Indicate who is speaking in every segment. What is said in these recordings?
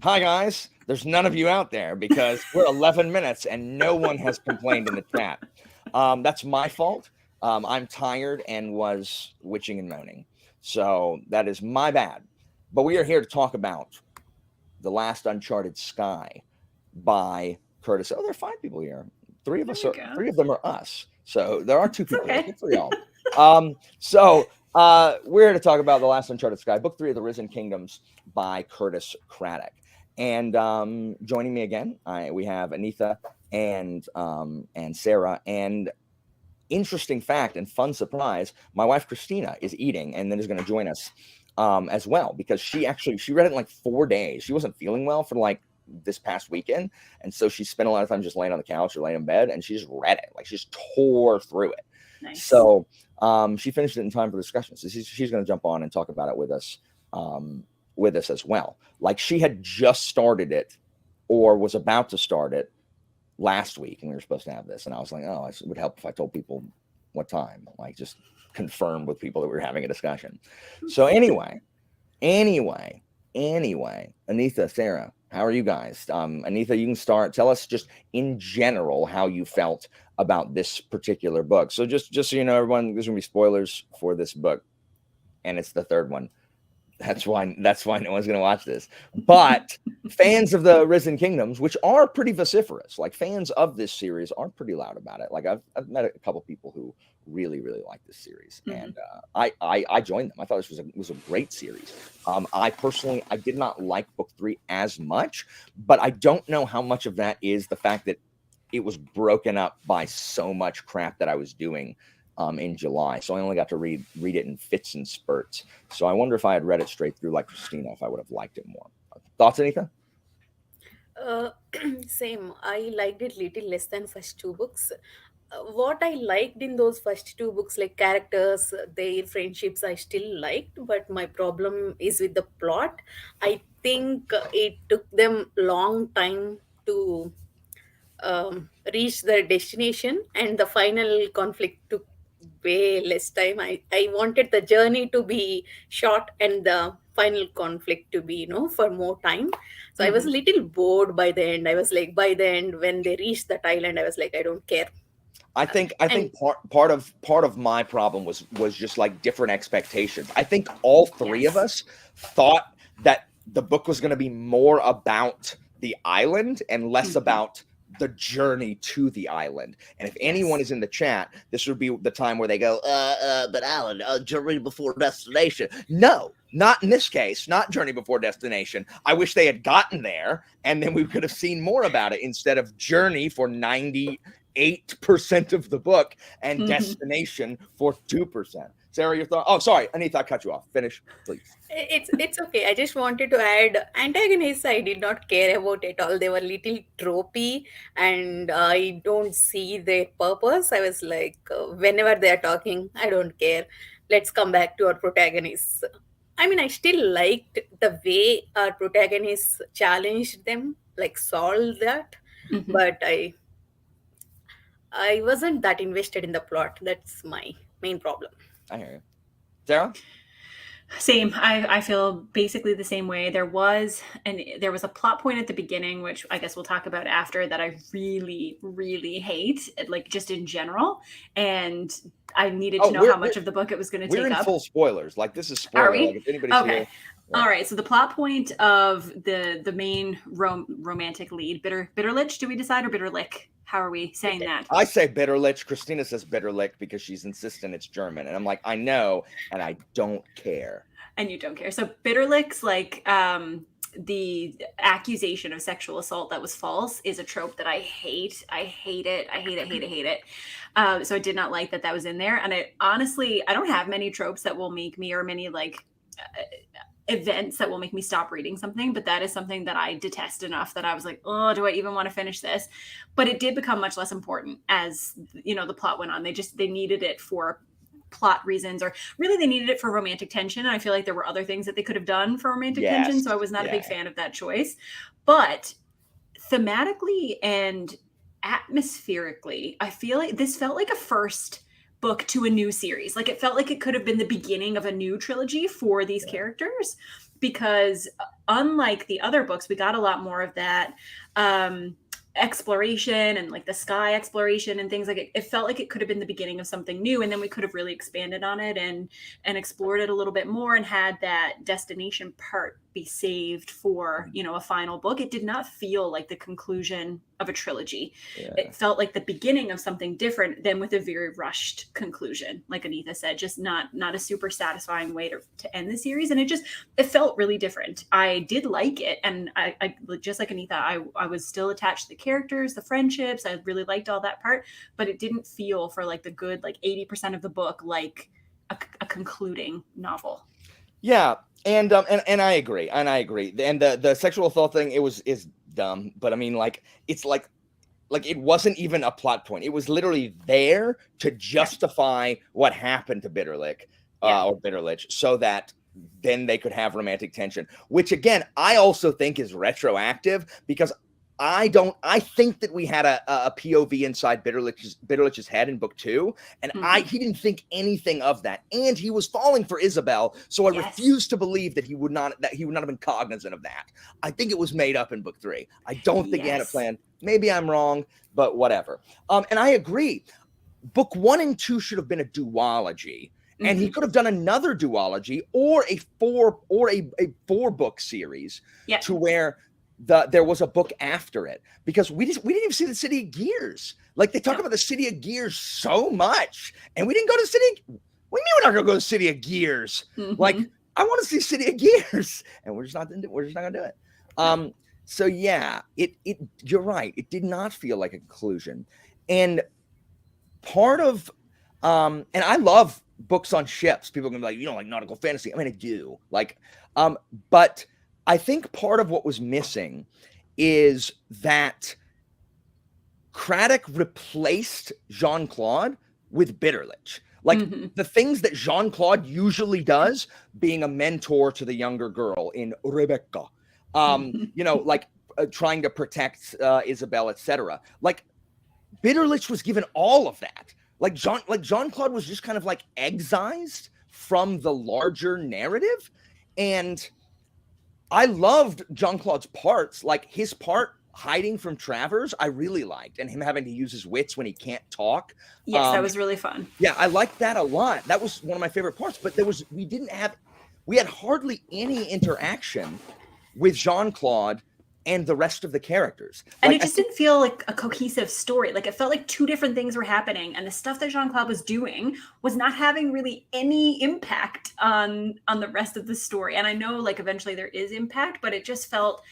Speaker 1: Hi, guys. There's none of you out there because we're 11 minutes and no one has complained in the chat. That's my fault. I'm tired and was witching and moaning. So that is my bad. But we are here to talk about The Last Uncharted Sky by Curtis. Oh, there are 5 people here.
Speaker 2: There we go.
Speaker 1: Three of them are us. So there are two
Speaker 2: It's
Speaker 1: people here.
Speaker 2: okay.
Speaker 1: Good for y'all. We're here to talk about The Last Uncharted Sky, book 3 of the Risen Kingdoms by Curtis Craddock. And joining me again, we have Anitha and Sarah. And interesting fact and fun surprise, my wife Christina is eating and then is going to join us as well, because she read it in like 4 days. She wasn't feeling well for like this past weekend, and so she spent a lot of time just laying on the couch or laying in bed, and she just read it, like she just tore through it.
Speaker 2: Nice.
Speaker 1: So she finished it in time for the discussion, so she's going to jump on and talk about it with us as well. Like she had just started it or was about to start it last week, and we were supposed to have this, and I was like, oh, it would help if I told people what time, like just confirmed with people that we were having a discussion. So anyway, Anitha, Sarah, how are you guys? Anitha, you can start. Tell us just in general how you felt about this particular book. So just so you know, everyone, there's gonna be spoilers for this book, and it's the third one. That's why no one's gonna watch this. But fans of the Risen Kingdoms, which are pretty vociferous, like fans of this series are pretty loud about it. Like I've met a couple people who really like this series, and I joined them. I thought this was a great series. I personally did not like book 3 as much, but I don't know how much of that is the fact that it was broken up by so much crap that I was doing in July. So I only got to read it in fits and spurts. So I wonder if I had read it straight through like Christina, if I would have liked it more. Thoughts, Anita?
Speaker 3: Uh, Same. I liked it little less than first two books. What I liked in those first two books, like characters, their friendships, I still liked. But my problem is with the plot. I think it took them long time to reach their destination, and the final conflict took way less time. I wanted the journey to be short and the final conflict to be, for more time. So I was a little bored by the end. I was like, by the end, when they reached that island, I was like, I don't care.
Speaker 1: I think
Speaker 3: And
Speaker 1: part of my problem was just like different expectations. I think all three of
Speaker 2: Yes.
Speaker 1: us thought that the book was going to be more about the island and less about the journey to the island. And if anyone
Speaker 2: Yes.
Speaker 1: is in the chat, this would be the time where they go, but Alan, journey before destination. No, not in this case, not journey before destination. I wish they had gotten there and then we could have seen more about it instead of journey for 98% of the book and destination for 2%. Sarah, your thought? Oh, sorry, Anita, I cut you off. Finish, please.
Speaker 3: it's okay. I just wanted to add, antagonists I did not care about at all. They were little tropey, and I don't see their purpose. I was like, whenever they are talking, I don't care. Let's come back to our protagonists. I mean, I still liked the way our protagonists challenged them, like solved that,
Speaker 2: hmm
Speaker 3: but I wasn't that invested in the plot. That's my main problem.
Speaker 1: I hear you. Sarah?
Speaker 2: Same. I feel basically the same way. There was a plot point at the beginning, which I guess we'll talk about after, that I really hate, like just in general. And I needed to
Speaker 1: Oh,
Speaker 2: know how much of the book it was going to
Speaker 1: we're
Speaker 2: take
Speaker 1: in
Speaker 2: up.
Speaker 1: full spoilers. Like this is
Speaker 2: Are
Speaker 1: spoiler. Like
Speaker 2: we?
Speaker 1: if anybody's
Speaker 2: Okay.
Speaker 1: here, yeah.
Speaker 2: All right. So the plot point of the main romantic lead, Bitterlich. Do we decide, or Bitterlick? How are we saying that?
Speaker 1: I say Bitterlich. Christina says Bitterlich because she's insistent it's German, and I'm like, I know, and I don't care.
Speaker 2: And you don't care. So Bitterlick's like the accusation of sexual assault that was false is a trope that I hate. I hate it. I hate it. Hate it. Hate it. So I did not like that was in there. And I don't have many tropes that will make me, or many like events that will make me stop reading something, but that is something that I detest enough that I was like, oh, do I even want to finish this? But it did become much less important as the plot went on. They needed it for plot reasons, or really they needed it for romantic tension, and I feel like there were other things that they could have done for romantic tension, so I was not a big fan of that choice. But thematically and atmospherically, I feel like this felt like a first book to a new series. Like it felt like it could have been the beginning of a new trilogy for these characters, because unlike the other books, we got a lot more of that exploration and like the sky exploration and things like it felt like it could have been the beginning of something new, and then we could have really expanded on it and explored it a little bit more and had that destination part be saved for, you know, a final book. It did not feel like the conclusion of a trilogy.
Speaker 1: Yeah.
Speaker 2: It felt like the beginning of something different than with a very rushed conclusion, like Anitha said, just not a super satisfying way to end the series. And it felt really different. I did like it, and I just like Anitha, I was still attached to the characters, the friendships. I really liked all that part, but it didn't feel for like the good like 80% of the book like a concluding novel.
Speaker 1: Yeah, and I agree, and the sexual assault thing, is dumb, but I mean, like, it's like it wasn't even a plot point. It was literally there to justify what happened to Bitterlich, or Bitterlich, so that then they could have romantic tension, which again I also think is retroactive, because I think that we had a POV inside Bitterlich's head in book 2, and he didn't think anything of that, and he was falling for Isabel, so I refuse to believe that he would not have been cognizant of that. I think it was made up in book 3. I don't think he had a plan. Maybe I'm wrong, but whatever. And I agree. Book 1 and 2 should have been a duology. And he could have done another duology or a four book series to where there was a book after it, because we didn't even see the City of Gears. Like, they talk about the City of Gears so much, and we didn't go to City. What do you mean we're not gonna go to City of Gears? Like, I want to see City of Gears, and we're just not gonna do it. So yeah, you're right. It did not feel like a conclusion, and part of and I love books on ships. People are gonna be like, you don't like nautical fantasy. I mean, I do. Like, but I think part of what was missing is that Craddock replaced Jean-Claude with Bitterlich. Like, the things that Jean-Claude usually does, being a mentor to the younger girl in Rebecca, you know, like trying to protect Isabel, etc. Like, Bitterlich was given all of that. Like Jean-Claude was just kind of like excised from the larger narrative, and I loved Jean-Claude's parts. Like, his part hiding from Travers, I really liked, and him having to use his wits when he can't talk.
Speaker 2: Yes, that was really fun.
Speaker 1: Yeah, I liked that a lot. That was one of my favorite parts. But we had hardly any interaction with Jean-Claude and the rest of the characters.
Speaker 2: And it just didn't feel like a cohesive story. Like, it felt like two different things were happening, and the stuff that Jean-Claude was doing was not having really any impact on the rest of the story. And I know, like, eventually there is impact, but it felt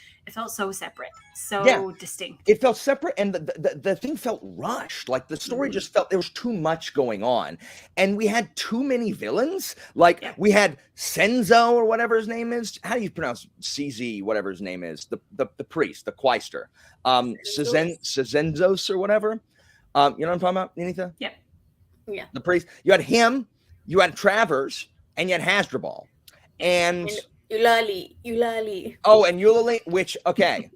Speaker 2: so separate, so distinct.
Speaker 1: It felt separate, and the thing felt rushed. Like, the story just felt there was too much going on, and we had too many villains. Like, we had Senzo, or whatever his name is. How do you pronounce CZ? Whatever his name is, the priest, the quaestor, Sezenzos or whatever. You know what I'm talking about, Anitha?
Speaker 2: Yeah.
Speaker 1: The priest. You had him. You had Travers, and you had Hasdrubal, and
Speaker 3: Eulalie.
Speaker 1: Oh, and Eulalie, which, okay.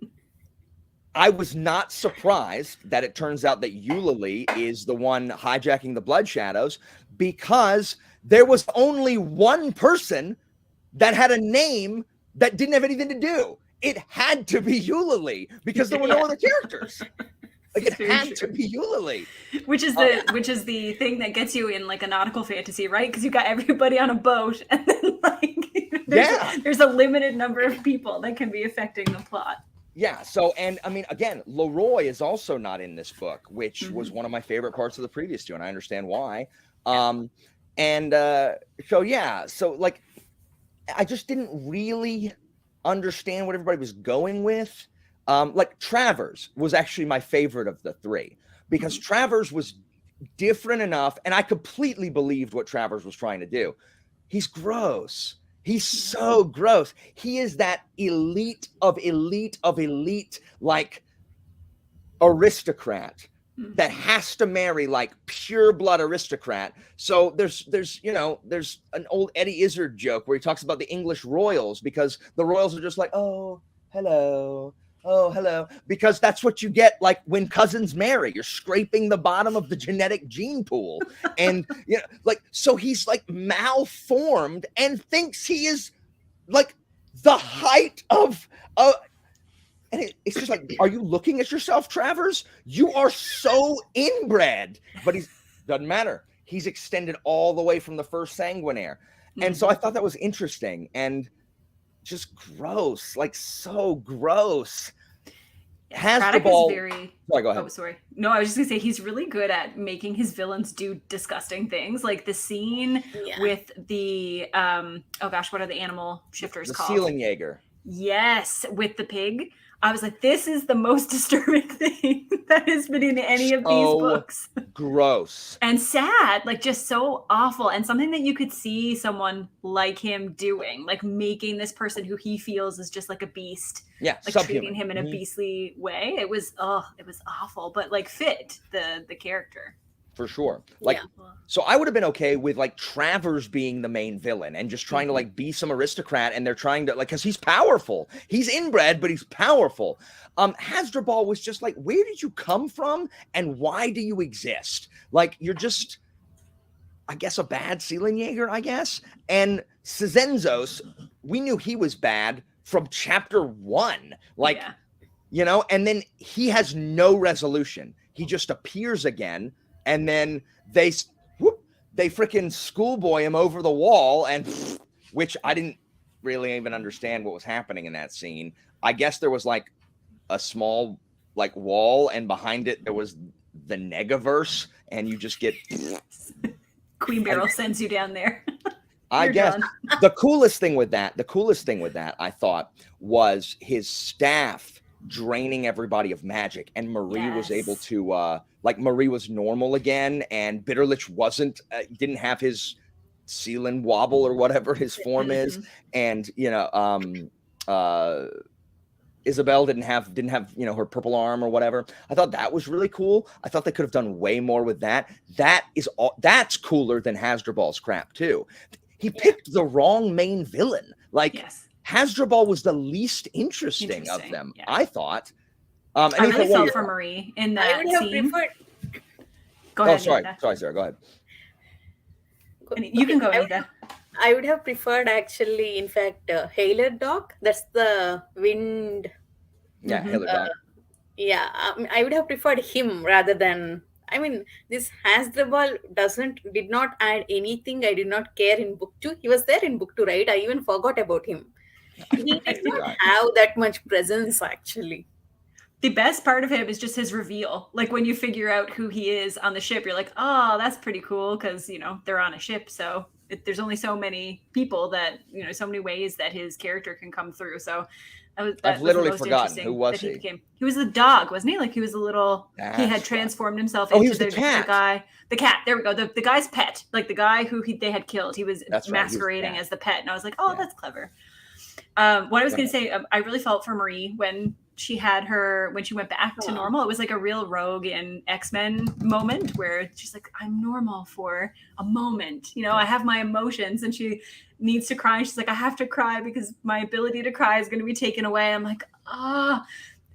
Speaker 1: I was not surprised that it turns out that Eulalie is the one hijacking the Blood Shadows, because there was only one person that had a name that didn't have anything to do. It had to be Eulalie, because there were no other characters. Like, it had to be Eulalie.
Speaker 2: Which is the thing that gets you in, like, a nautical fantasy, right? Because you got everybody on a boat, and then, like, there's a limited number of people that can be affecting the plot.
Speaker 1: Yeah. So, and I mean, again, Leroy is also not in this book, which was one of my favorite parts of the previous two, and I understand why. So like, I just didn't really understand what everybody was going with. Like, Travers was actually my favorite of the three, because Travers was different enough, and I completely believed what Travers was trying to do. He's gross. He's so gross. He is that elite of elite, like, aristocrat that has to marry, like, pure blood aristocrat. So there's an old Eddie Izzard joke where he talks about the English royals, because the royals are just like, oh, hello, because that's what you get, like, when cousins marry. You're scraping the bottom of the genetic gene pool, and like, so he's like malformed and thinks he is, like, the height of and it's just like, are you looking at yourself, Travers? You are so inbred. But he's doesn't matter. He's extended all the way from the first Sanguinaire. And so I thought that was interesting and just gross, like so gross.
Speaker 2: Craddock is
Speaker 1: Hasdrubal.
Speaker 2: very.
Speaker 1: Sorry, go ahead.
Speaker 2: Oh, sorry. No, I was just gonna say he's really good at making his villains do disgusting things. Like the scene with the oh gosh, what are the animal shifters
Speaker 1: The
Speaker 2: called?
Speaker 1: Ceiling Jaeger.
Speaker 2: Yes, with the pig. I was like, this is the most disturbing thing that has been in any of these books.
Speaker 1: Gross.
Speaker 2: And sad, like just so awful. And something that you could see someone like him doing, like making this person who he feels is just like a beast.
Speaker 1: Yeah,
Speaker 2: like
Speaker 1: subhuman.
Speaker 2: treating him in a beastly way. It was awful, but like fit the character.
Speaker 1: For sure. Like, so I would have been okay with like Travers being the main villain and just trying to like be some aristocrat, and they're trying to like, because he's powerful. He's inbred, but he's powerful. Hasdrubal was just like, where did you come from and why do you exist? Like, you're just, I guess, a bad Ceiling Jaeger, I guess. And Cizenzos, we knew he was bad from chapter 1. Like, you know, and then he has no resolution. He just appears again. And then they freaking schoolboy him over the wall, and which I didn't really even understand what was happening in that scene. I guess there was like a small like wall, and behind it there was the Negaverse, and you just get
Speaker 2: Queen Beryl sends you down there.
Speaker 1: I guess the coolest thing with that I thought was his staff draining everybody of magic, and Marie was able to like Marie was normal again, and Bitterlich wasn't didn't have his Sealand wobble or whatever his form is, and you know Isabel didn't have you know her purple arm or whatever. I thought that was really cool. I thought they could have done way more with that. That's cooler than Hasdrubal's crap too. He picked the wrong main villain. Like Hasdrubal was the least interesting of them, I thought.
Speaker 2: I really felt for Marie in that scene. Go ahead.
Speaker 1: Sorry, Sarah. Go ahead.
Speaker 2: You can go, Anitha.
Speaker 3: I would have preferred actually, in fact, Hailer Dog. That's the wind.
Speaker 1: Yeah, Hailer Dog.
Speaker 3: Yeah, I would have preferred him rather than. I mean, this Hasdrubal did not add anything. I did not care in book 2. He was there in book 2, right? I even forgot about him. He did not have that much presence, actually.
Speaker 2: The best part of him is just his reveal. Like when you figure out who he is on the ship, you're like, oh, that's pretty cool, because, you know, they're on a ship. So there's only so many people that, you know, so many ways that his character can come through. So
Speaker 1: I've literally forgotten. Who was he?
Speaker 2: He was the dog, wasn't he? Like he was a little, he had transformed himself into the guy. The cat. There we go. The guy's pet. Like the guy who they had killed. He was masquerading as the pet. And I was like, oh, that's clever. What I was going to say, I really felt for Marie when she went back to normal. It was like a real Rogue in X-Men moment where she's like, I'm normal for a moment. You know, I have my emotions, and she needs to cry. She's like, I have to cry because my ability to cry is going to be taken away. I'm like,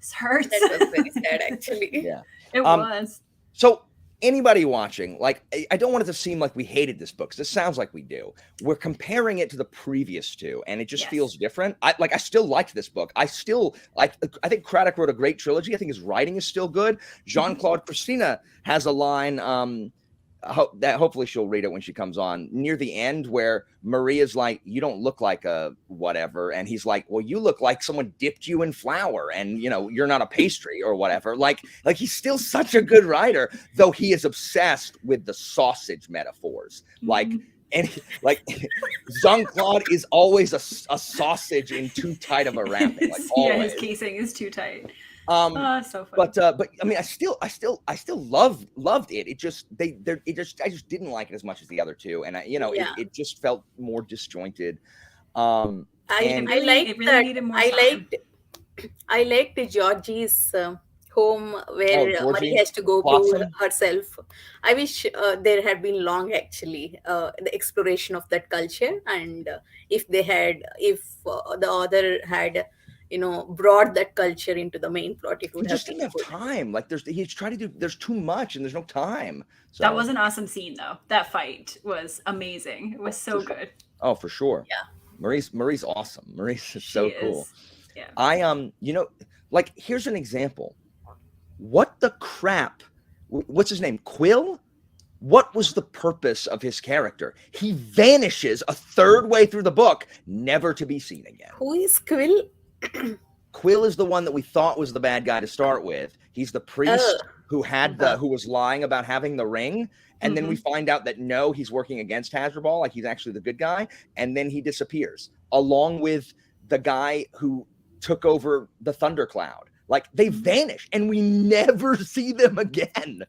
Speaker 2: this hurts.
Speaker 3: That was very sad, actually.
Speaker 1: Yeah,
Speaker 2: it was.
Speaker 1: So anybody watching, like, I don't want it to seem like we hated this book, because this sounds like we do. We're comparing it to the previous two, and it just feels different. I still liked this book. I think Craddock wrote a great trilogy. I think his writing is still good. Jean-Claude Christina has a line that hopefully she'll read it when she comes on, near the end, where Maria's like, you don't look like a whatever, and he's like, well, you look like someone dipped you in flour, and you know, you're not a pastry or whatever. Like he's still such a good writer, though he is obsessed with the sausage metaphors. Like, and like Jean-Claude is always a sausage in too tight of a wrapping. Like always.
Speaker 2: His casing is too tight. So funny.
Speaker 1: But I mean, I still loved it. It just I just didn't like it as much as the other two, and it just felt more disjointed. I
Speaker 3: liked Georgie's home where Marie has to go to herself. I wish there had been long, actually, the exploration of that culture, and if the author had brought that culture into the main plot, it would
Speaker 1: just didn't have time. Like he's trying to do, there's too much and there's no time. So
Speaker 2: that was an awesome scene though. That fight was amazing. It was so good.
Speaker 1: Oh, for sure.
Speaker 3: Yeah.
Speaker 1: Marie's awesome. Marie's is
Speaker 2: She
Speaker 1: so cool.
Speaker 2: is. Yeah.
Speaker 1: Like here's an example. What the crap? What's his name? Quill? What was the purpose of his character? He vanishes a third way through the book, never to be seen again.
Speaker 3: Who is Quill?
Speaker 1: Quill is the one that we thought was the bad guy to start with. He's the priest who was lying about having the ring. And then we find out that no, he's working against Hasdrubal, like he's actually the good guy. And then he disappears along with the guy who took over the Thundercloud. Like they vanish and we never see them again.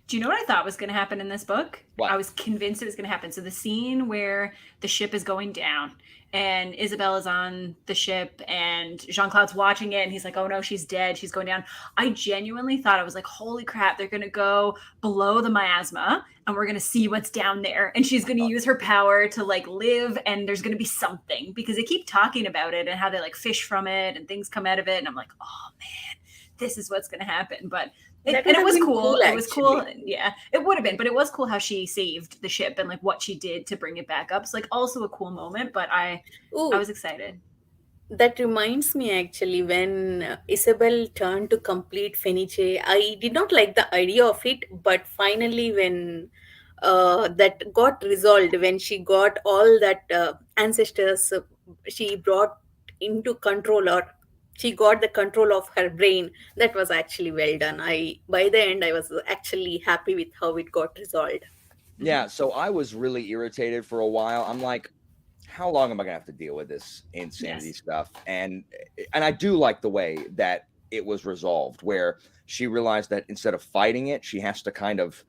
Speaker 2: Do you know what I thought was going to happen in this book?
Speaker 1: What?
Speaker 2: I was convinced it was going to happen. So the scene where the ship is going down and Isabel is on the ship and Jean-Claude's watching it and he's like, oh no, she's dead. She's going down. I genuinely thought, I was like, holy crap, they're going to go below the miasma and we're going to see what's down there. And she's going to use her power to like live and there's going to be something, because they keep talking about it and how they like fish from it and things come out of it. And I'm like, oh man, this is what's going to happen. But it was cool. It was cool. Yeah, it would have been, but it was cool how she saved the ship and like what she did to bring it back up. It's like also a cool moment, but I was excited.
Speaker 3: That reminds me actually when Isabel turned to complete Fenice, I did not like the idea of it, but finally when that got resolved, when she got all that ancestors, she brought into control, or she got the control of her brain. That was actually well done. By the end I was actually happy with how it got resolved.
Speaker 1: Yeah, so I was really irritated for a while. I'm like, how long am I gonna have to deal with this insanity stuff? And I do like the way that it was resolved, where she realized that instead of fighting it, she has to kind of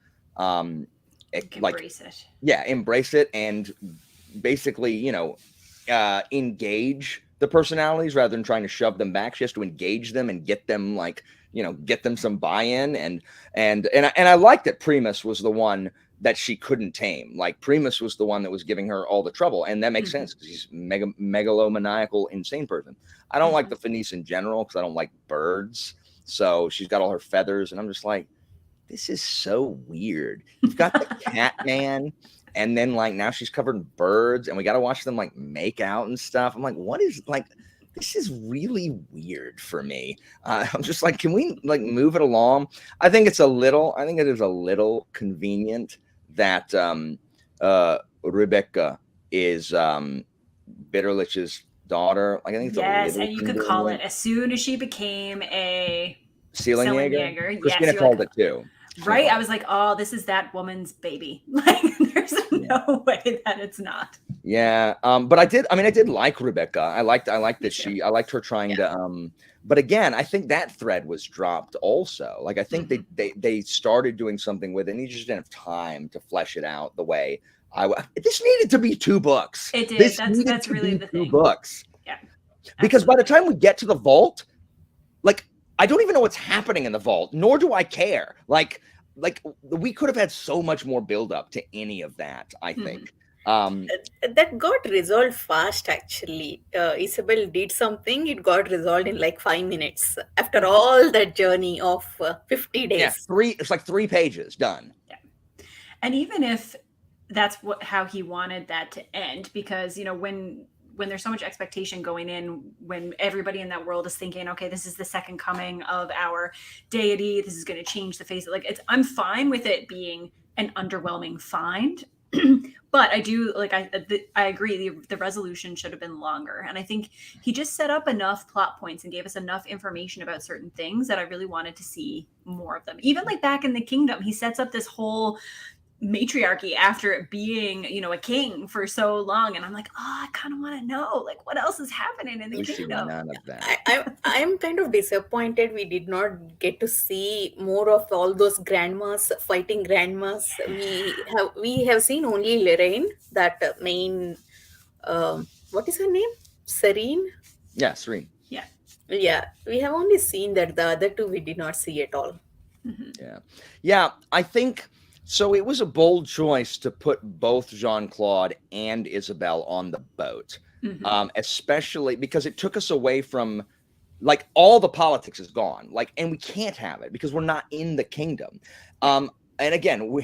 Speaker 2: embrace it.
Speaker 1: Yeah, embrace it and basically, engage the personalities rather than trying to shove them back. She has to engage them and get them get them some buy-in. And I like that Primus was the one that she couldn't tame. Like Primus was the one that was giving her all the trouble. And that makes sense because he's megalomaniacal, insane person. I don't like the Fenice in general because I don't like birds. So she's got all her feathers and I'm just like, this is so weird. You've got the cat man. And then like now she's covered in birds and we got to watch them like make out and stuff. I'm like, this is really weird for me. I'm just like, can we like move it along? I think it is a little convenient that Rebecca is Bitterlich's daughter. Like I think it's
Speaker 2: and you could call it as soon as she became a
Speaker 1: Seelenjäger. Christina called it too.
Speaker 2: Right? I was like, oh, this is that woman's baby. Like, there's no way that it's not.
Speaker 1: Yeah. But I did like Rebecca. I liked that I liked her trying to, but again, I think that thread was dropped also. Like, I think they started doing something with it and you just didn't have time to flesh it out the way this needed to be 2 books.
Speaker 2: It did. That's really the thing.
Speaker 1: 2 books.
Speaker 2: Yeah.
Speaker 1: Because by the time we get to the vault, like, I don't even know what's happening in the vault, nor do I care. Like we could have had so much more build up to any of that, I think.
Speaker 3: That got resolved fast actually. Isabel did something, it got resolved in like 5 minutes after all that journey of 50 days.
Speaker 1: Yeah, it's like 3 pages done.
Speaker 2: Yeah. And even if that's how he wanted that to end, because when there's so much expectation going in, when everybody in that world is thinking, okay, this is the second coming of our deity, this is going to change the face. Like, I'm fine with it being an underwhelming find, but I do I agree. The resolution should have been longer. And I think he just set up enough plot points and gave us enough information about certain things that I really wanted to see more of them. Even like back in the kingdom, he sets up this whole matriarchy after it being a king for so long, and I'm like, I kind of want to know like what else is happening in the kingdom.
Speaker 1: None of that.
Speaker 3: I'm kind of disappointed we did not get to see more of all those grandmas fighting grandmas. We have seen only Lorraine, that main what is her name, Serene.
Speaker 1: Yeah, Serene.
Speaker 3: Yeah, we have only seen that. The other 2 we did not see at all.
Speaker 1: Yeah, I think so. It was a bold choice to put both Jean-Claude and Isabel on the boat, especially because it took us away from, like, all the politics is gone, like, and we can't have it because we're not in the kingdom. and again, hello,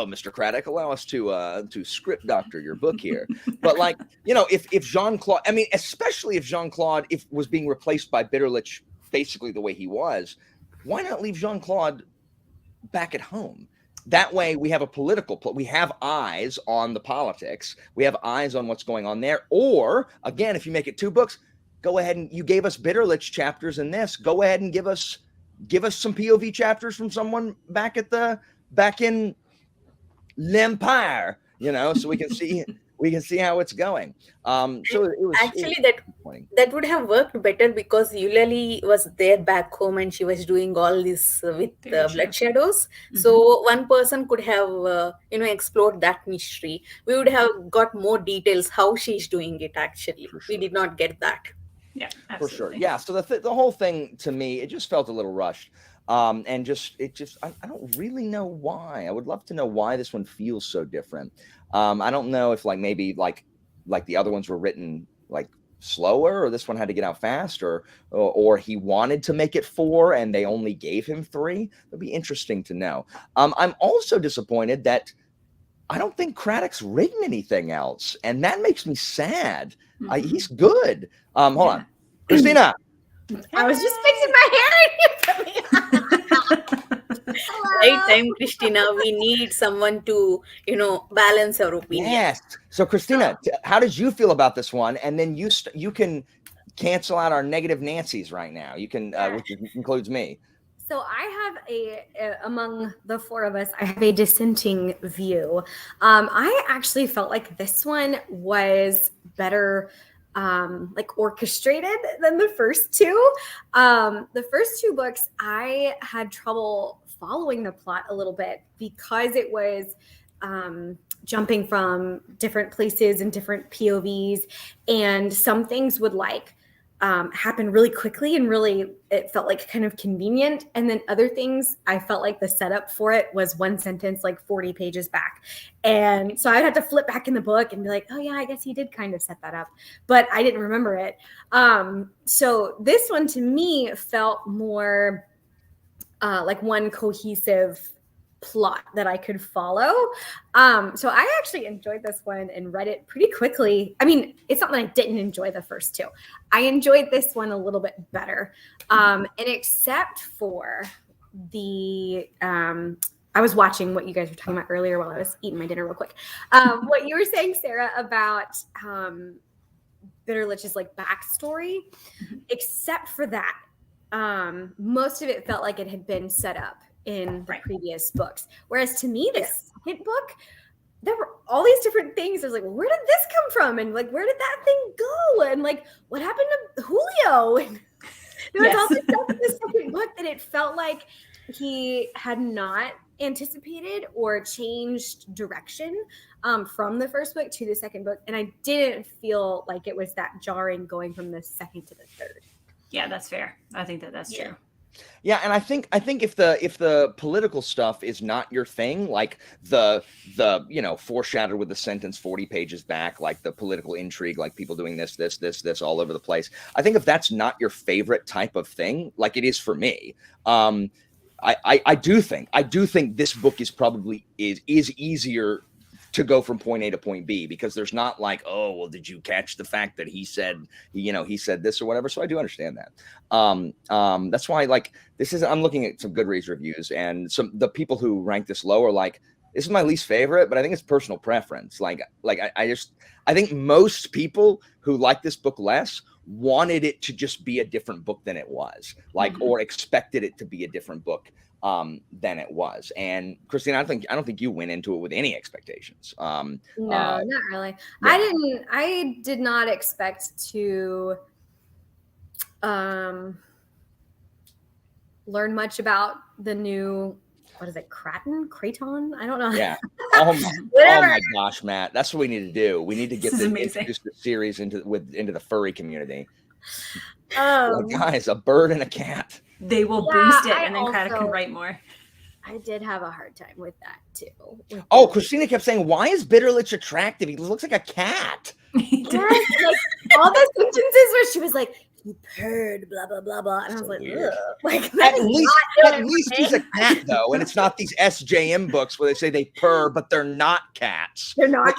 Speaker 1: Mr. Craddock, allow us to script doctor your book here. But like, if Jean-Claude, I mean, especially if Jean-Claude was being replaced by Bitterlich, basically the way he was, why not leave Jean-Claude back at home? That way we have we have eyes on the politics. We have eyes on what's going on there. Or again, if you make it 2 books, go ahead and you gave us Bitterlich chapters in this. Go ahead and give us some POV chapters from someone back in L'Empire, so we can see how it's going. So it was
Speaker 3: actually that would have worked better, because Eulalie was there back home and she was doing all this with blood shadows. So one person could have explored that mystery. We would have got more details how she's doing it. Actually, we did not get that.
Speaker 2: Yeah, absolutely.
Speaker 1: For sure. Yeah. So the whole thing, to me, it just felt a little rushed. And I don't really know why. I would love to know why this one feels so different. I don't know if maybe the other ones were written slower, or this one had to get out fast, or he wanted to make it 4 and they only gave him 3. It'd be interesting to know. I'm also disappointed that I don't think Craddock's written anything else, and that makes me sad. He's good. Hold on, Christina.
Speaker 3: I was just fixing my hair. Right time, Christina. We need someone to, balance our opinion.
Speaker 1: Yes. So, Christina, how did you feel about this one? And then you can cancel out our negative Nancy's right now. You can, which includes me.
Speaker 4: So I have among the 4 of us, I have a dissenting view. I actually felt like this one was better orchestrated than the first 2. The first 2 books, I had trouble following the plot a little bit because it was jumping from different places and different POVs, and some things would happen really quickly and really, it felt kind of convenient. And then other things, I felt like the setup for it was one sentence, 40 pages back. And so I'd have to flip back in the book and be like, oh yeah, I guess he did kind of set that up, but I didn't remember it. So this one to me felt more one cohesive plot that I could follow. So I actually enjoyed this one and read it pretty quickly. I mean, it's not that I didn't enjoy the first 2. I enjoyed this one a little bit better. And except for I was watching what you guys were talking about earlier while I was eating my dinner real quick. What you were saying, Sarah, about Bitterlich's backstory, except for that, most of it felt like it had been set up in the previous books. Whereas to me, the second book, there were all these different things. I was like, well, where did this come from? And where did that thing go? And what happened to Julio? And there was all this stuff in the second book that it felt like he had not anticipated or changed direction from the first book to the second book. And I didn't feel like it was that jarring going from the second to the third.
Speaker 2: Yeah, that's fair. I think that's true.
Speaker 1: Yeah, and I think if the political stuff is not your thing, like the foreshadowed with the sentence 40 pages back, like the political intrigue, like people doing this all over the place. I think if that's not your favorite type of thing, like it is for me, I do think this book is probably is easier to go from point A to point B, because there's not oh, well, did you catch the fact that he said this or whatever? So I do understand that. That's why I'm looking at some Goodreads reviews, and the people who rank this lower, this is my least favorite, but I think it's personal preference. I think most people who like this book less wanted it to just be a different book than it was, or expected it to be a different book than it was. And Christine, I don't think you went into it with any expectations.
Speaker 4: No, not really. Yeah. I did not expect to learn much about the new, what is it, Kraton? I don't know.
Speaker 1: Yeah. Oh my gosh, Matt. That's what we need to do. We need to introduce the series into the furry community. Guys, a bird and a cat.
Speaker 2: They will boost it, and then Craddock can write more.
Speaker 4: I did have a hard time with that too.
Speaker 1: Christina kept saying, "Why is Bitterlich attractive? He looks like a cat."
Speaker 4: Yes, all the sentences where she was like, "You purred, blah blah blah blah," and I was
Speaker 1: So
Speaker 4: like,
Speaker 1: weird.
Speaker 4: "Ugh." Like that
Speaker 1: At
Speaker 4: is
Speaker 1: least,
Speaker 4: not
Speaker 1: at least he's a cat though, and it's not these SJM books where they say they purr, but they're not cats.
Speaker 4: they're not.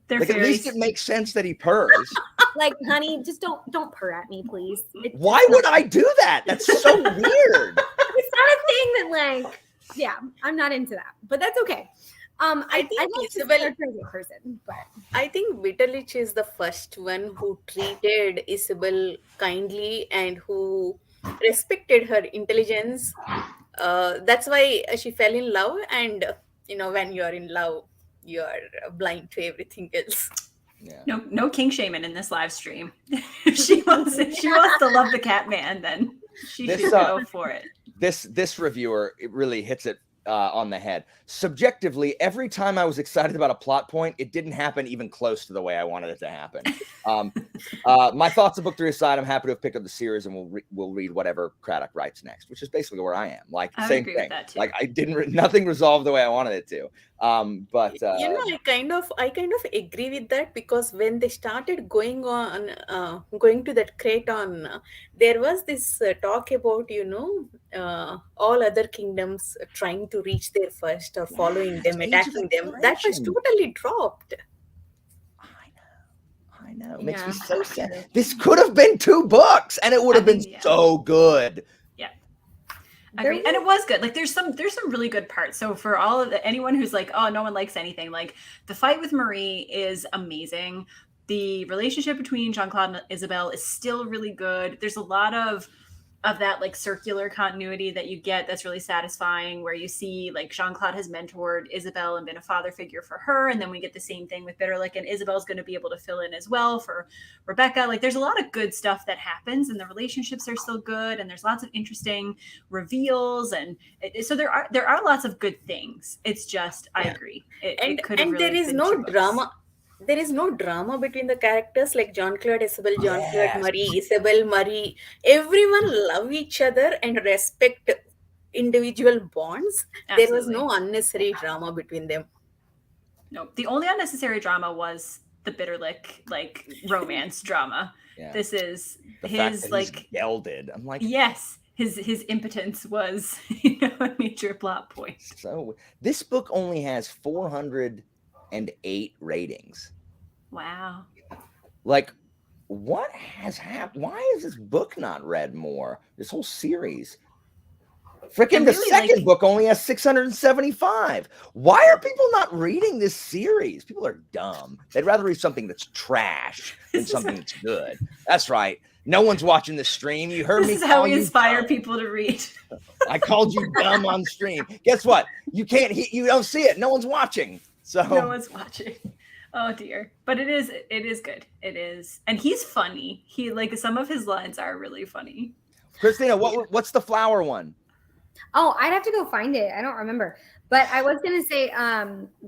Speaker 2: They're
Speaker 1: Like at least
Speaker 2: fairies.
Speaker 1: it makes sense that he purrs.
Speaker 4: Like, honey, just don't purr at me, please.
Speaker 1: Why would I do that? That's so weird.
Speaker 4: It's not a thing that, like, yeah, I'm not into that, but that's okay. I
Speaker 3: think
Speaker 4: like
Speaker 3: Isabel-
Speaker 4: this character as a person, but
Speaker 3: I think Bitterlich is the first one who treated Isabel kindly and who respected her intelligence. That's why she fell in love. And when you are in love, you are blind to everything else.
Speaker 1: Yeah.
Speaker 2: No king shaming in this live stream. If she wants to love the cat man, then she should go for it.
Speaker 1: This reviewer, it really hits it on the head. Subjectively, every time I was excited about a plot point, it didn't happen even close to the way I wanted it to happen. My thoughts of book 3 aside, I'm happy to have picked up the series, and we'll read whatever Craddock writes next, which is basically where I am. Like
Speaker 2: I would
Speaker 1: same
Speaker 2: agree
Speaker 1: thing.
Speaker 2: with that too.
Speaker 1: Like I didn't nothing resolved the way I wanted it to. But
Speaker 3: I kind of agree with that, because when they started going to that Kraton, there was this talk about all other kingdoms trying to reach there first, or following them,
Speaker 1: Age of
Speaker 3: attacking them. That was
Speaker 1: Exploration.
Speaker 3: totally dropped.
Speaker 1: I know. It makes me
Speaker 4: Yeah.
Speaker 1: so sad. This could have been 2 books, and it would have been
Speaker 2: Yeah.
Speaker 1: so good.
Speaker 2: Agreed. And it was good. Like there's some really good parts. So for all of anyone who's like, oh, no one likes anything, like the fight with Marie is amazing. The relationship between Jean-Claude and Isabel is still really good. There's a lot of that like circular continuity that you get that's really satisfying, where you see like Jean-Claude has mentored Isabel and been a father figure for her, and then we get the same thing with Bitterlich, and Isabel's going to be able to fill in as well for Rebecca. Like there's a lot of good stuff that happens, and the relationships are still good, and there's lots of interesting reveals, and so there are lots of good things. It's just I agree. It could have
Speaker 3: And
Speaker 2: really
Speaker 3: there is
Speaker 2: been
Speaker 3: no
Speaker 2: 2 books.
Speaker 3: drama. There is no drama between the characters, like Jean-Claude, Isabel, Jean-Claude,
Speaker 1: Yes.
Speaker 3: Marie, Isabel, Marie. Everyone love each other and respect individual bonds. There was no unnecessary drama between them.
Speaker 2: No, the only unnecessary drama was the Bitterlich like romance drama.
Speaker 1: Yeah.
Speaker 2: This is
Speaker 1: The fact
Speaker 2: his
Speaker 1: that
Speaker 2: like
Speaker 1: he's gelded. I'm like,
Speaker 2: yes, his impotence was a major plot point.
Speaker 1: so this book only has 408 ratings.
Speaker 2: Wow.
Speaker 1: Like, what has happened? Why is this book not read more? This whole series. Freaking
Speaker 2: And
Speaker 1: the
Speaker 2: really,
Speaker 1: second
Speaker 2: like-
Speaker 1: book only has 675. Why are people not reading this series? People are dumb. They'd rather read something that's trash than
Speaker 2: This is
Speaker 1: something that's good. That's right. No one's watching this stream. You heard me.
Speaker 2: This is how
Speaker 1: call
Speaker 2: we
Speaker 1: you
Speaker 2: inspire
Speaker 1: dumb.
Speaker 2: people to read.
Speaker 1: I called you dumb on stream. Guess what? You can't. You don't see it. No one's watching. So
Speaker 2: No one's watching. Oh dear. But it is good. It is. And he's funny. He like some of his lines are really funny.
Speaker 1: Christina, what's the flower one?
Speaker 4: oh, I'd have to go find it. I don't remember. But I was gonna say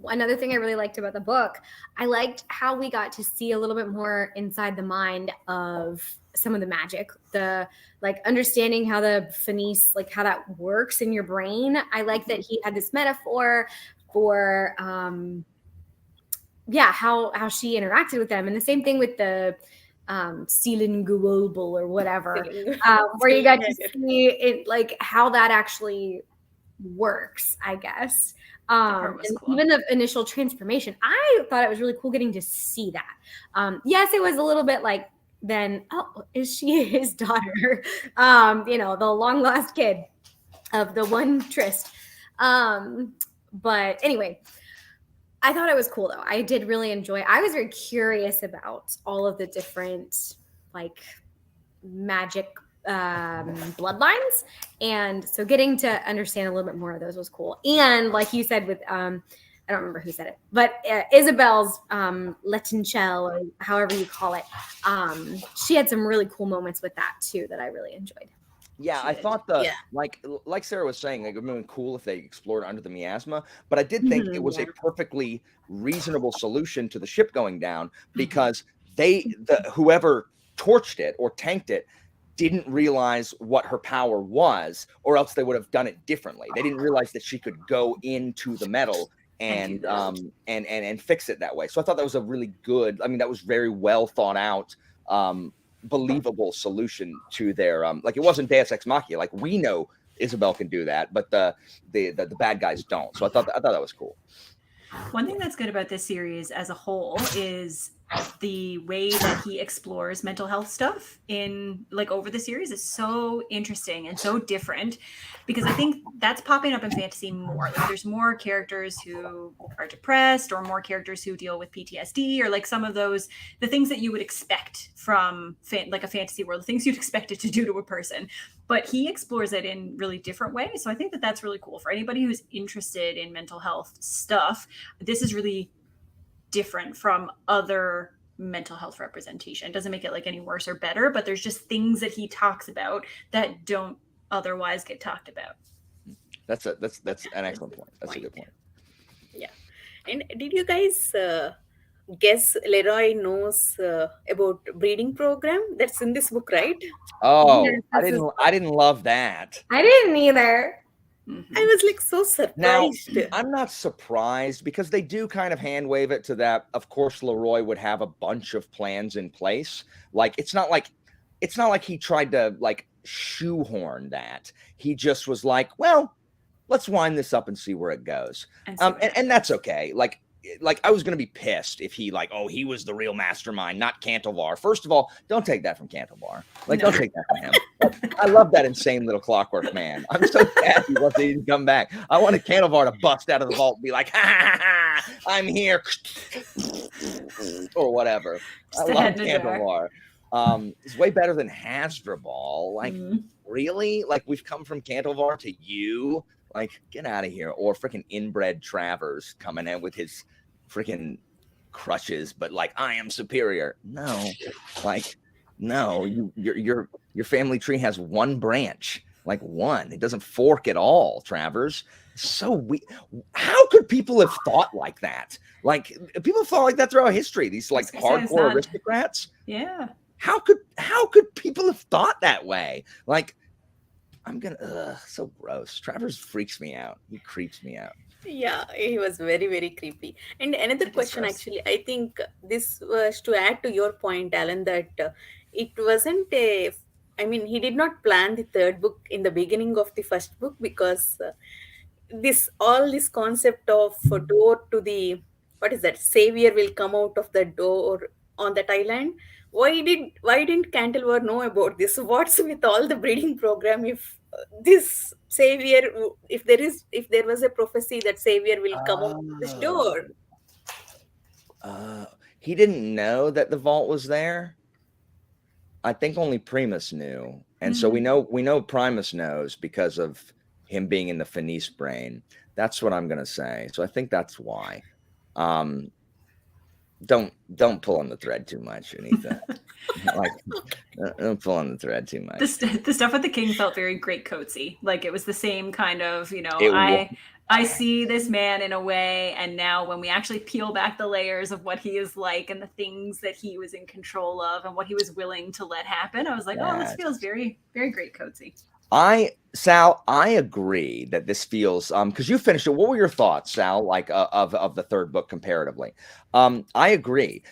Speaker 4: another thing I really liked about the book. I liked how we got to see a little bit more inside the mind of some of the magic, the like understanding how the Finis, like how that works in your brain. I like that he had this metaphor for how she interacted with them, and the same thing with the Seelan Global or whatever, where you got to see it, like how that actually works, I guess.
Speaker 2: part was
Speaker 4: And
Speaker 2: cool.
Speaker 4: even the initial transformation, I thought it was really cool getting to see that. Yes, it was a little bit like, then, oh, is she his daughter? The long lost kid of the one tryst. But anyway, I thought it was cool though. I did really enjoy. I was very curious about all of the different like magic bloodlines, and so getting to understand a little bit more of those was cool. And like you said with I don't remember who said it, but Isabel's Letinchel, or however you call it, she had some really cool moments with that too that I really enjoyed.
Speaker 1: Yeah,
Speaker 2: She
Speaker 1: I
Speaker 2: did.
Speaker 1: thought like Sarah was saying, like, it would have been cool if they explored under the miasma, but I did think it was a perfectly reasonable solution to the ship going down, because whoever torched it or tanked it didn't realize what her power was, or else they would have done it differently. They didn't realize that she could go into the metal and fix it that way. So I thought that was a really good, I mean, that was very well thought out believable solution to their like it wasn't Deus Ex Machina. Like we know Isabel can do that, but the bad guys don't. So I thought that was cool.
Speaker 2: One thing that's good about this series as a whole is the way that he explores mental health stuff in like over the series is so interesting and so different, because I think that's popping up in fantasy more. Like there's more characters who are depressed, or more characters who deal with PTSD, or like some of those, the things that you would expect from like a fantasy world, the things you'd expect it to do to a person. But he explores it in really different ways. So I think that that's really cool for anybody who's interested in mental health stuff. This is really different from other mental health representation. It doesn't make it like any worse or better, but there's just things that he talks about that don't otherwise get talked about.
Speaker 1: That's an excellent point. That's a good point.
Speaker 3: Yeah. And did you guys guess Leroy knows about breeding program? That's in this book, right?
Speaker 1: Oh,
Speaker 4: Yes,
Speaker 1: I didn't love that.
Speaker 4: I didn't either.
Speaker 2: Mm-hmm.
Speaker 3: I was like so
Speaker 1: Now,
Speaker 3: surprised.
Speaker 1: I'm not surprised because they do kind of hand wave it to that. Of course, Leroy would have a bunch of plans in place. Like it's not like he tried to like shoehorn that. He just was like, well, let's wind this up and see where it goes. And that's okay. Like I was gonna be pissed if he like, oh, he was the real mastermind, not Cantovar. First of all, don't take that from Cantovar. Like, don't take that from him. I love that insane little Clockwork Man. I'm so sad he didn't come back. I wanted Cantovar to bust out of the vault and be like, ha ha ha, I'm here, or whatever.
Speaker 2: Just
Speaker 1: I
Speaker 2: a
Speaker 1: love
Speaker 2: head in a jar.
Speaker 1: Cantovar. It's way better than Hasdrubal. Like, really? Like, we've come from Cantovar to you? Like, get out of here. Or freaking inbred Travers coming in with his freaking crutches, but like, I am superior. No, like, no, your family tree has one branch, like one. It doesn't fork at all, Travers. So how could people have thought like that? Like, people have thought like that throughout history. These like hardcore aristocrats.
Speaker 2: Yeah.
Speaker 1: How could people have thought that way? Like, I'm gonna so gross. Travers freaks me out. He creeps me out.
Speaker 3: Yeah, he was very, very creepy. And another question,
Speaker 2: gross.
Speaker 3: actually, I think this was to add to your point, Alan, that it wasn't a. I mean, he did not plan the third book in the beginning of the first book, because this concept of a door to the, what is that, savior will come out of the door on that island. Why didn't Cantilver know about this? What's with all the breeding program if this savior, if there was a prophecy that savior will come out of this door?
Speaker 1: He didn't know that the vault was there. I think only Primus knew, and so we know Primus knows because of him being in the Finis brain. That's what I'm gonna say. So I think that's why. Don't pull on the thread too much, Anitha. Like, don't pull on the thread too much.
Speaker 2: The stuff with the king felt very great coatsy. Like it was the same kind of, I see this man in a way, and now when we actually peel back the layers of what he is like and the things that he was in control of and what he was willing to let happen, I was like, oh, this feels very, very great coatsy.
Speaker 1: Sal, I agree that this feels because you finished it. What were your thoughts, Sal, like of the third book comparatively? I agree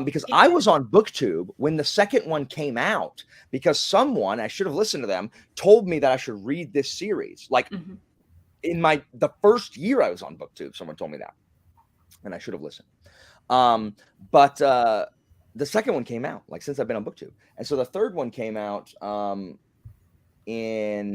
Speaker 1: because I was on BookTube when the second one came out, because someone, I should have listened to them, told me that I should read this series. Like in the first year I was on BookTube, someone told me that, and I should have listened. But the second one came out like since I've been on BookTube, and so the third one came out in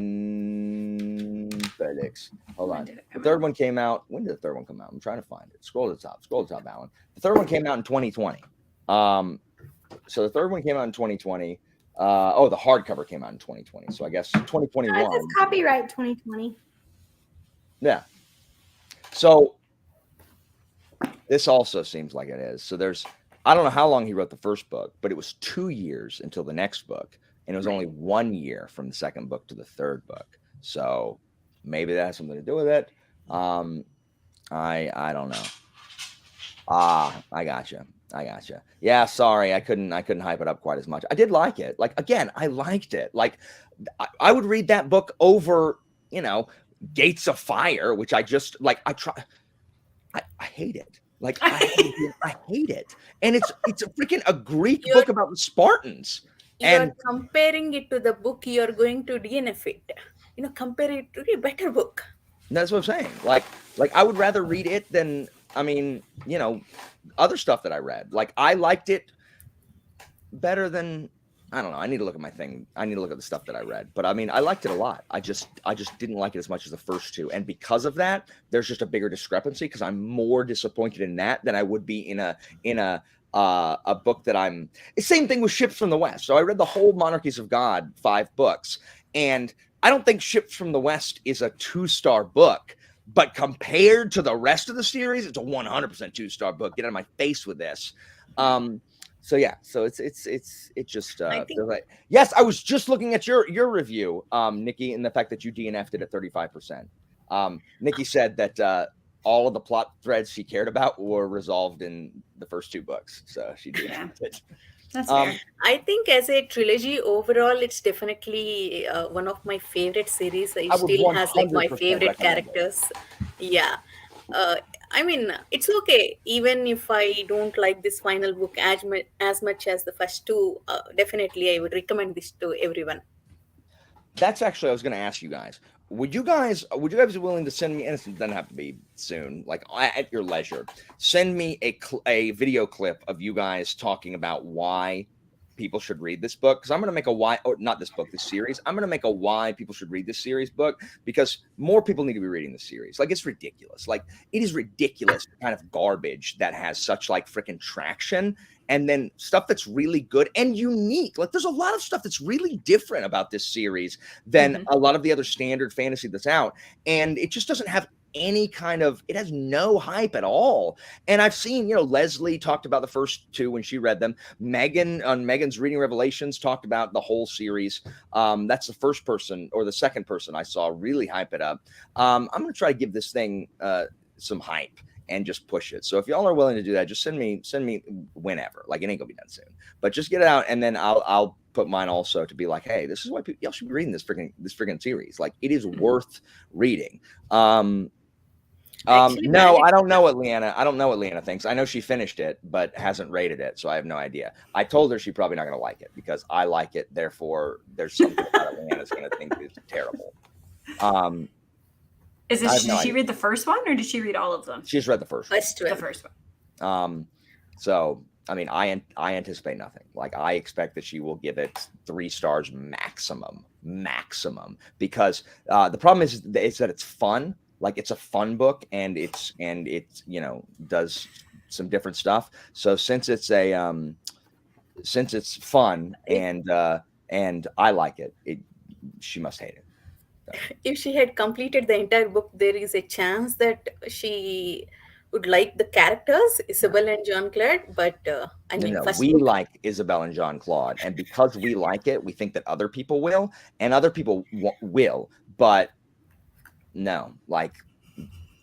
Speaker 1: Felix. Hold on. The third one came out. When did the third one come out? I'm trying to find it. Scroll to the top. Alan. The third one came out in 2020. So the third one came out in 2020. The hardcover came out in 2020. So I guess 2021.
Speaker 4: It says copyright 2020.
Speaker 1: Yeah. So this also seems like it is. So I don't know how long he wrote the first book, but it was 2 years until the next book. And it was only 1 year from the second book to the third book. So maybe that has something to do with it. I don't know. I gotcha. Yeah, sorry. I couldn't hype it up quite as much. I did like it. Like, again, I liked it. Like, I would read that book over, Gates of Fire, which I just like. I hate it. Like, I hate it. And it's a freaking Greek book about the Spartans.
Speaker 3: you are
Speaker 1: And
Speaker 3: comparing it to the book, you are going to DNF it. Compare it to a better book.
Speaker 1: that's what I'm saying. Like I would rather read it than, I mean, other stuff that I read. Like I liked it better than, I don't know. I need to look at my thing. I need to look at the stuff that I read. But I mean, I liked it a lot. I just didn't like it as much as the first two. And because of that, there's just a bigger discrepancy because I'm more disappointed in that than I would be in a book that I'm. It's same thing with Ships from the West. So I read the whole Monarchies of God 5 books, and I don't think Ships from the West is a 2-star book. But compared to the rest of the series, it's a 100% 2-star book. Get out of my face with this. So yeah, so it just
Speaker 3: I think
Speaker 1: feels like, yes, I was just looking at your review, Nikki, and the fact that you DNF'd it at 35%. Nikki said that all of the plot threads she cared about were resolved in the first 2 books, so she DNF'd it.
Speaker 2: That's fair.
Speaker 3: I think as a trilogy overall, it's definitely one of my favorite series. It
Speaker 1: I would
Speaker 3: still has like my
Speaker 1: 100%
Speaker 3: favorite
Speaker 1: recommend it.
Speaker 3: characters. Yeah. I mean, it's okay. Even if I don't like this final book as much as the first 2, definitely I would recommend this to everyone.
Speaker 1: That's actually, I was going to ask you guys. Would you guys be willing to send me, and it doesn't have to be soon, like at your leisure, send me a video clip of you guys talking about why people should read this book? Because I'm going to make a why, or not this book, this series. I'm going to make a why people should read this series book, because more people need to be reading this series. Like, it's ridiculous. Like, it is ridiculous, the kind of garbage that has such like freaking traction. And then stuff that's really good and unique. Like, there's a lot of stuff that's really different about this series than a lot of the other standard fantasy that's out. And it just doesn't have any kind of, it has no hype at all. And I've seen, Leslie talked about the first 2 when she read them. Megan on Megan's Reading Revelations talked about the whole series. That's the first person or the second person I saw really hype it up. I'm going to try to give this thing some hype and just push it. So if y'all are willing to do that, just send me whenever. Like, it ain't gonna be done soon, but just get it out, and then I'll put mine also to be like, hey, this is why y'all should be reading this freaking series. Like, it is worth reading.
Speaker 3: Actually,
Speaker 1: No, I don't know what Leanna thinks. I know she finished it, but hasn't rated it, so I have no idea. I told her she's probably not gonna like it because I like it. Therefore, there's something about it Leanna's gonna think is terrible.
Speaker 2: Did she read the first one, or did she read all of them?
Speaker 1: She's read the first one.
Speaker 2: The first one.
Speaker 1: So I mean, I anticipate nothing. Like, I expect that she will give it 3 stars maximum, because the problem is that it's fun. Like, it's a fun book, and it's does some different stuff. So since it's fun and I like it, she must hate it.
Speaker 3: if she had completed the entire book, there is a chance that she would like the characters, Isabel and John Claude. But
Speaker 1: We like Isabel and John Claude, and because we like it, we think that other people will, and other people will. But no, like,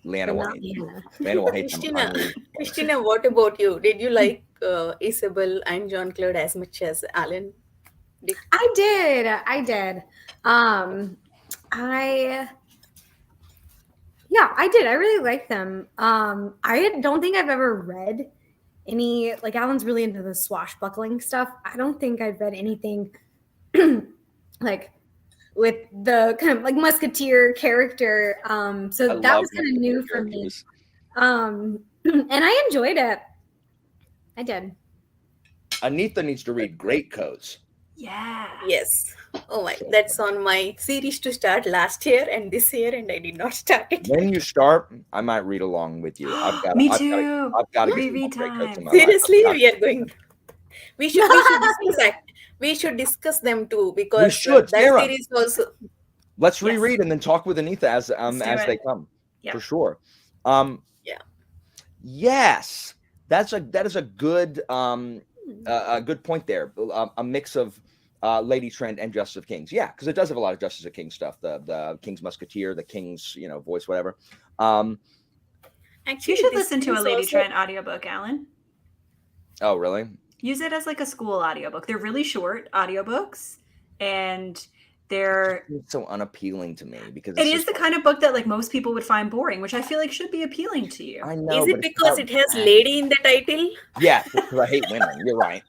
Speaker 1: Leanna will hate them. Leanna will hate them.
Speaker 3: Christina, what about you? Did you like Isabel and John Claude as much as Alan?
Speaker 4: I did. I did. I really like them. I don't think I've ever read any, like, Alan's really into the swashbuckling stuff. I don't think I've read anything like with the kind of like musketeer character. So that was kind of new for me. And I enjoyed it. I did.
Speaker 1: Anitha needs to read Greatcoats.
Speaker 2: Yeah.
Speaker 3: Yes. Oh my, that's on my series to start last year and this year, and I did not start it.
Speaker 1: When you start, I might read along with you.
Speaker 2: Me too.
Speaker 1: I've got to
Speaker 2: Reread time.
Speaker 3: Seriously, we are going. We should discuss that. We should discuss them too, because
Speaker 1: we should.
Speaker 3: that
Speaker 1: Sarah,
Speaker 3: series also.
Speaker 1: let's reread and then talk with Anitha as they come.
Speaker 2: Yeah.
Speaker 1: For sure.
Speaker 3: Yeah.
Speaker 1: Yes, that is a good good point there. A mix of Lady Trent and Justice of Kings. Yeah, because it does have a lot of Justice of Kings stuff. The King's Musketeer, the King's voice, whatever.
Speaker 2: Actually, you should listen to a Lady Trent audiobook, Alan.
Speaker 1: Oh, really?
Speaker 2: Use it as like a school audiobook. They're really short audiobooks, and they're
Speaker 1: so unappealing to me because
Speaker 2: it is the kind of book that like most people would find boring, which I feel like should be appealing to you.
Speaker 1: I know.
Speaker 3: Is it because it has lady in the title?
Speaker 1: Yeah, because I hate women. You're right.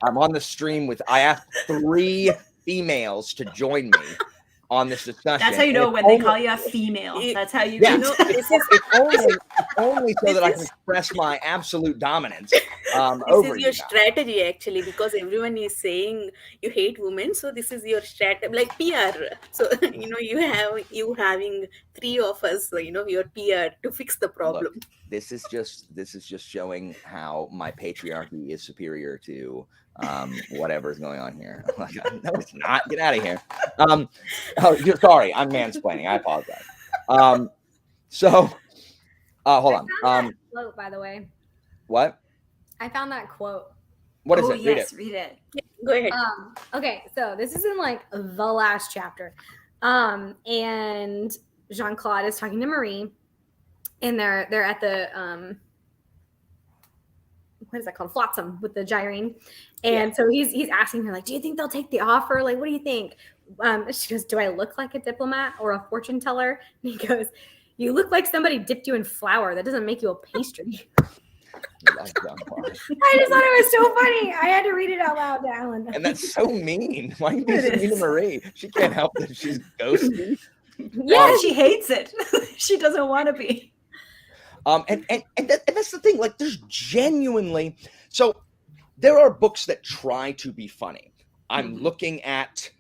Speaker 1: I'm on the stream with. I asked 3 females to join me on this discussion.
Speaker 2: That's how you know when they call you a female. That's how you
Speaker 1: Yeah.
Speaker 2: know.
Speaker 1: It's only so that I can
Speaker 3: is-
Speaker 1: express my absolute dominance
Speaker 3: This
Speaker 1: over
Speaker 3: is
Speaker 1: you
Speaker 3: your
Speaker 1: guys.
Speaker 3: strategy actually, because everyone is saying you hate women, so this is your strategy, like PR. So you having 3 of us, your PR to fix the problem.
Speaker 1: Look, this is just showing how my patriarchy is superior to whatever is going on here. Like, no, it's not. Get out of here. Sorry, I'm mansplaining. I apologize. So, hold on.
Speaker 4: That quote, by the way.
Speaker 1: What?
Speaker 4: I found that quote.
Speaker 1: What is
Speaker 2: Oh,
Speaker 1: it?
Speaker 2: yes,
Speaker 1: Read it.
Speaker 2: read it.
Speaker 3: Go ahead.
Speaker 4: Okay, so this is in like the last chapter. And Jean-Claude is talking to Marie, and they're at the what is that called? Flotsam with the gyrene. And so he's asking her, like, do you think they'll take the offer? Like, what do you think? She goes, do I look like a diplomat or a fortune teller? And he goes, you look like somebody dipped you in flour. That doesn't make you a pastry. I just thought it was so funny. I had to read it out loud to Alan.
Speaker 1: And that's so mean. Why are you being so mean to Marie? She can't help that she's ghosty.
Speaker 2: Yeah, she hates it. She doesn't want to be.
Speaker 1: And that's the thing. Like, there's genuinely, so there are books that try to be funny. I'm looking at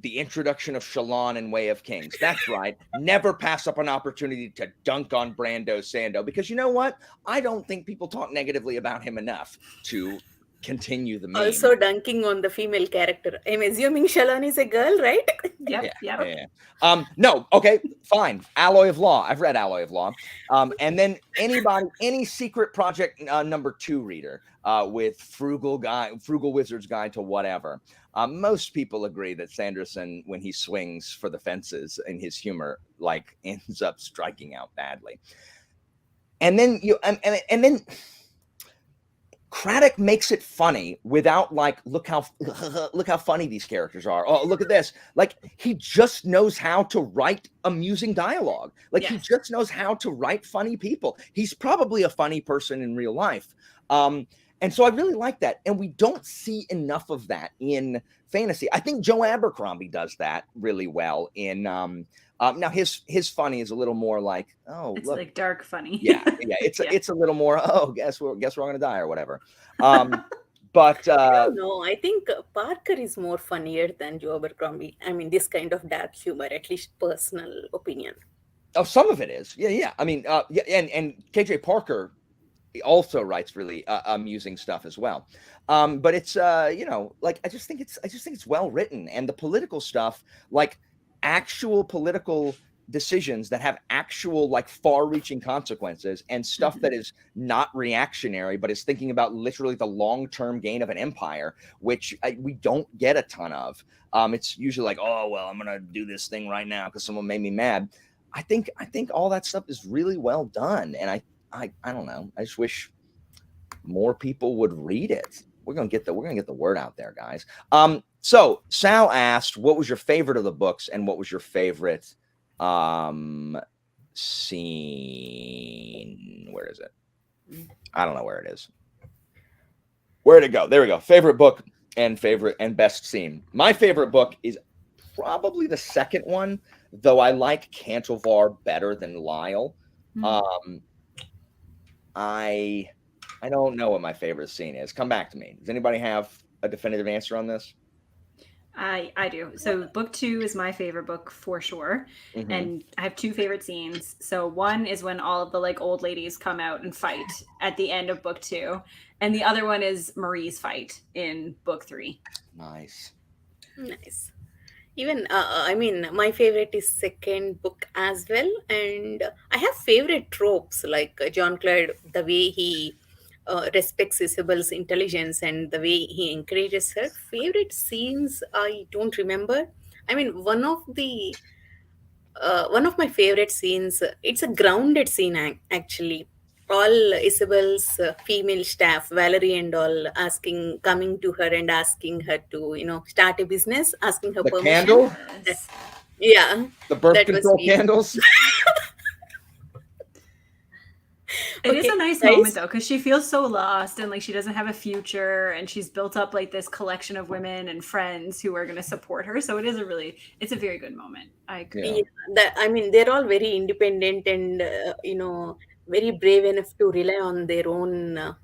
Speaker 1: the introduction of Shallan and Way of Kings. That's right. Never pass up an opportunity to dunk on Brando Sando, because you know what? I don't think people talk negatively about him enough to continue the meme.
Speaker 3: Also dunking on the female character. I'm assuming Shallan is a girl, right?
Speaker 2: Yep.
Speaker 1: Yeah. No, okay, fine. Alloy of Law. I've read Alloy of Law. And then any Secret Project #2 reader with Frugal Wizard's Guide to Whatever. Most people agree that Sanderson, when he swings for the fences in his humor, like, ends up striking out badly. And then and then Craddock makes it funny without, like, look how funny these characters are. Oh, look at this. Like, he just knows how to write amusing dialogue. Like, he just knows how to write funny people. He's probably a funny person in real life. And so I really like that. And we don't see enough of that in fantasy. I think Joe Abercrombie does that really well in now his funny is a little more like,
Speaker 2: It's like dark funny.
Speaker 1: Yeah. It's a little more, guess we're all gonna die or whatever. But
Speaker 3: no, I think Parker is more funnier than Joe Abercrombie. I mean, this kind of dark humor, at least personal opinion.
Speaker 1: Oh, some of it is. Yeah. I mean, and KJ Parker also writes really amusing stuff as well. But it's like, I just think it's well written, and the political stuff, like actual political decisions that have actual, like, far-reaching consequences, and stuff that is not reactionary but is thinking about literally the long-term gain of an empire, which we don't get a ton of. It's usually like, oh well, I'm gonna do this thing right now because someone made me mad. I think all that stuff is really well done, and I don't know. I just wish more people would read it. We're gonna get the word out there, guys. So Sal asked, what was your favorite of the books, and what was your favorite scene? Where is it? I don't know where it is. Where'd it go? There we go. Favorite book and best scene. My favorite book is probably the second one, though I like Cantovar better than Lyle. I don't know what my favorite scene is. Come back to me. Does anybody have a definitive answer on this?
Speaker 2: I do. So book 2 is my favorite book for sure. And I have 2 favorite scenes. So one is when all of the, like, old ladies come out and fight at the end of book 2. And the other one is Marie's fight in book 3.
Speaker 3: Nice. Even I mean, my favorite is second book as well, and I have favorite tropes like John Clyde, the way he respects Isabel's intelligence and the way he encourages her. Favorite scenes I don't remember. I mean, one of my favorite scenes. It's a grounded scene actually. All Isabel's female staff, Valerie and all, coming to her and asking her to, start a business, asking her
Speaker 1: The
Speaker 3: permission.
Speaker 1: candle?
Speaker 3: Yeah.
Speaker 1: The birth
Speaker 3: That was
Speaker 1: control
Speaker 3: me.
Speaker 1: candles?
Speaker 2: It is
Speaker 3: Okay,
Speaker 2: a nice
Speaker 3: guys.
Speaker 2: moment though, because she feels so lost and like she doesn't have a future, and she's built up like this collection of women and friends who are going to support her. So it's a very good moment. I agree.
Speaker 1: Yeah.
Speaker 3: Yeah, I mean, they're all very independent and very brave enough to rely on their own.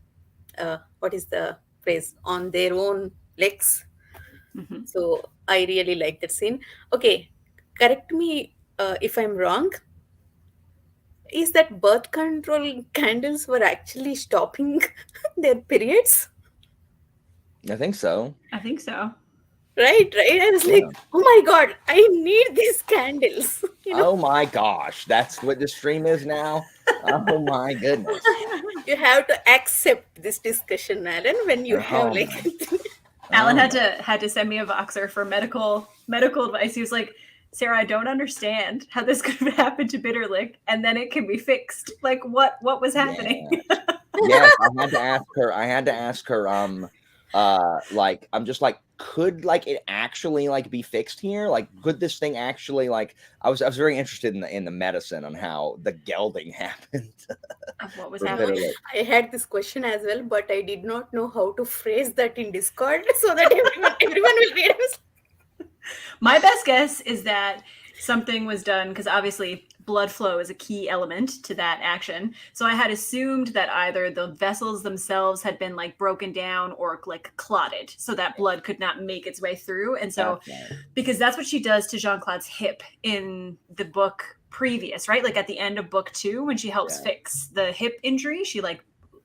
Speaker 3: What is the phrase? On their own legs.
Speaker 2: Mhm.
Speaker 3: So I really like that scene. Okay, correct me if I'm wrong. Is that birth control candles were actually stopping their periods?
Speaker 1: I think so.
Speaker 2: I think so.
Speaker 3: Right. I was like,
Speaker 1: Yeah.
Speaker 3: oh my god, I need these candles.
Speaker 1: Oh my gosh, that's what the stream is now. Oh my goodness.
Speaker 3: You have to accept this discussion, Alan, when you have
Speaker 1: Oh
Speaker 3: like.
Speaker 1: my.
Speaker 2: Alan
Speaker 1: Oh
Speaker 2: had to send me a Voxer for medical advice. He was like, Sarah, I don't understand how this could have happened to Bitterlick, and then it can be fixed. Like what was happening?
Speaker 1: yeah. Yes, I had to ask her. Like I'm just like, could like it actually like be fixed here? Like, could this thing actually like? I was very interested in the medicine on how the gelding happened.
Speaker 2: Of what was
Speaker 1: For
Speaker 2: happening.
Speaker 1: Bitterlick.
Speaker 3: I had this question as well, but I did not know how to phrase that in Discord so that everyone will read it.
Speaker 2: My best guess is that something was done because obviously blood flow is a key element to that action. So I had assumed that either the vessels themselves had been like broken down or like clotted so that blood could not make its way through. And so
Speaker 1: That's right.
Speaker 2: because that's what she does to Jean-Claude's hip in the book previous, right? Like at the end of book 2 when she helps
Speaker 1: Yeah.
Speaker 2: fix the hip injury, she like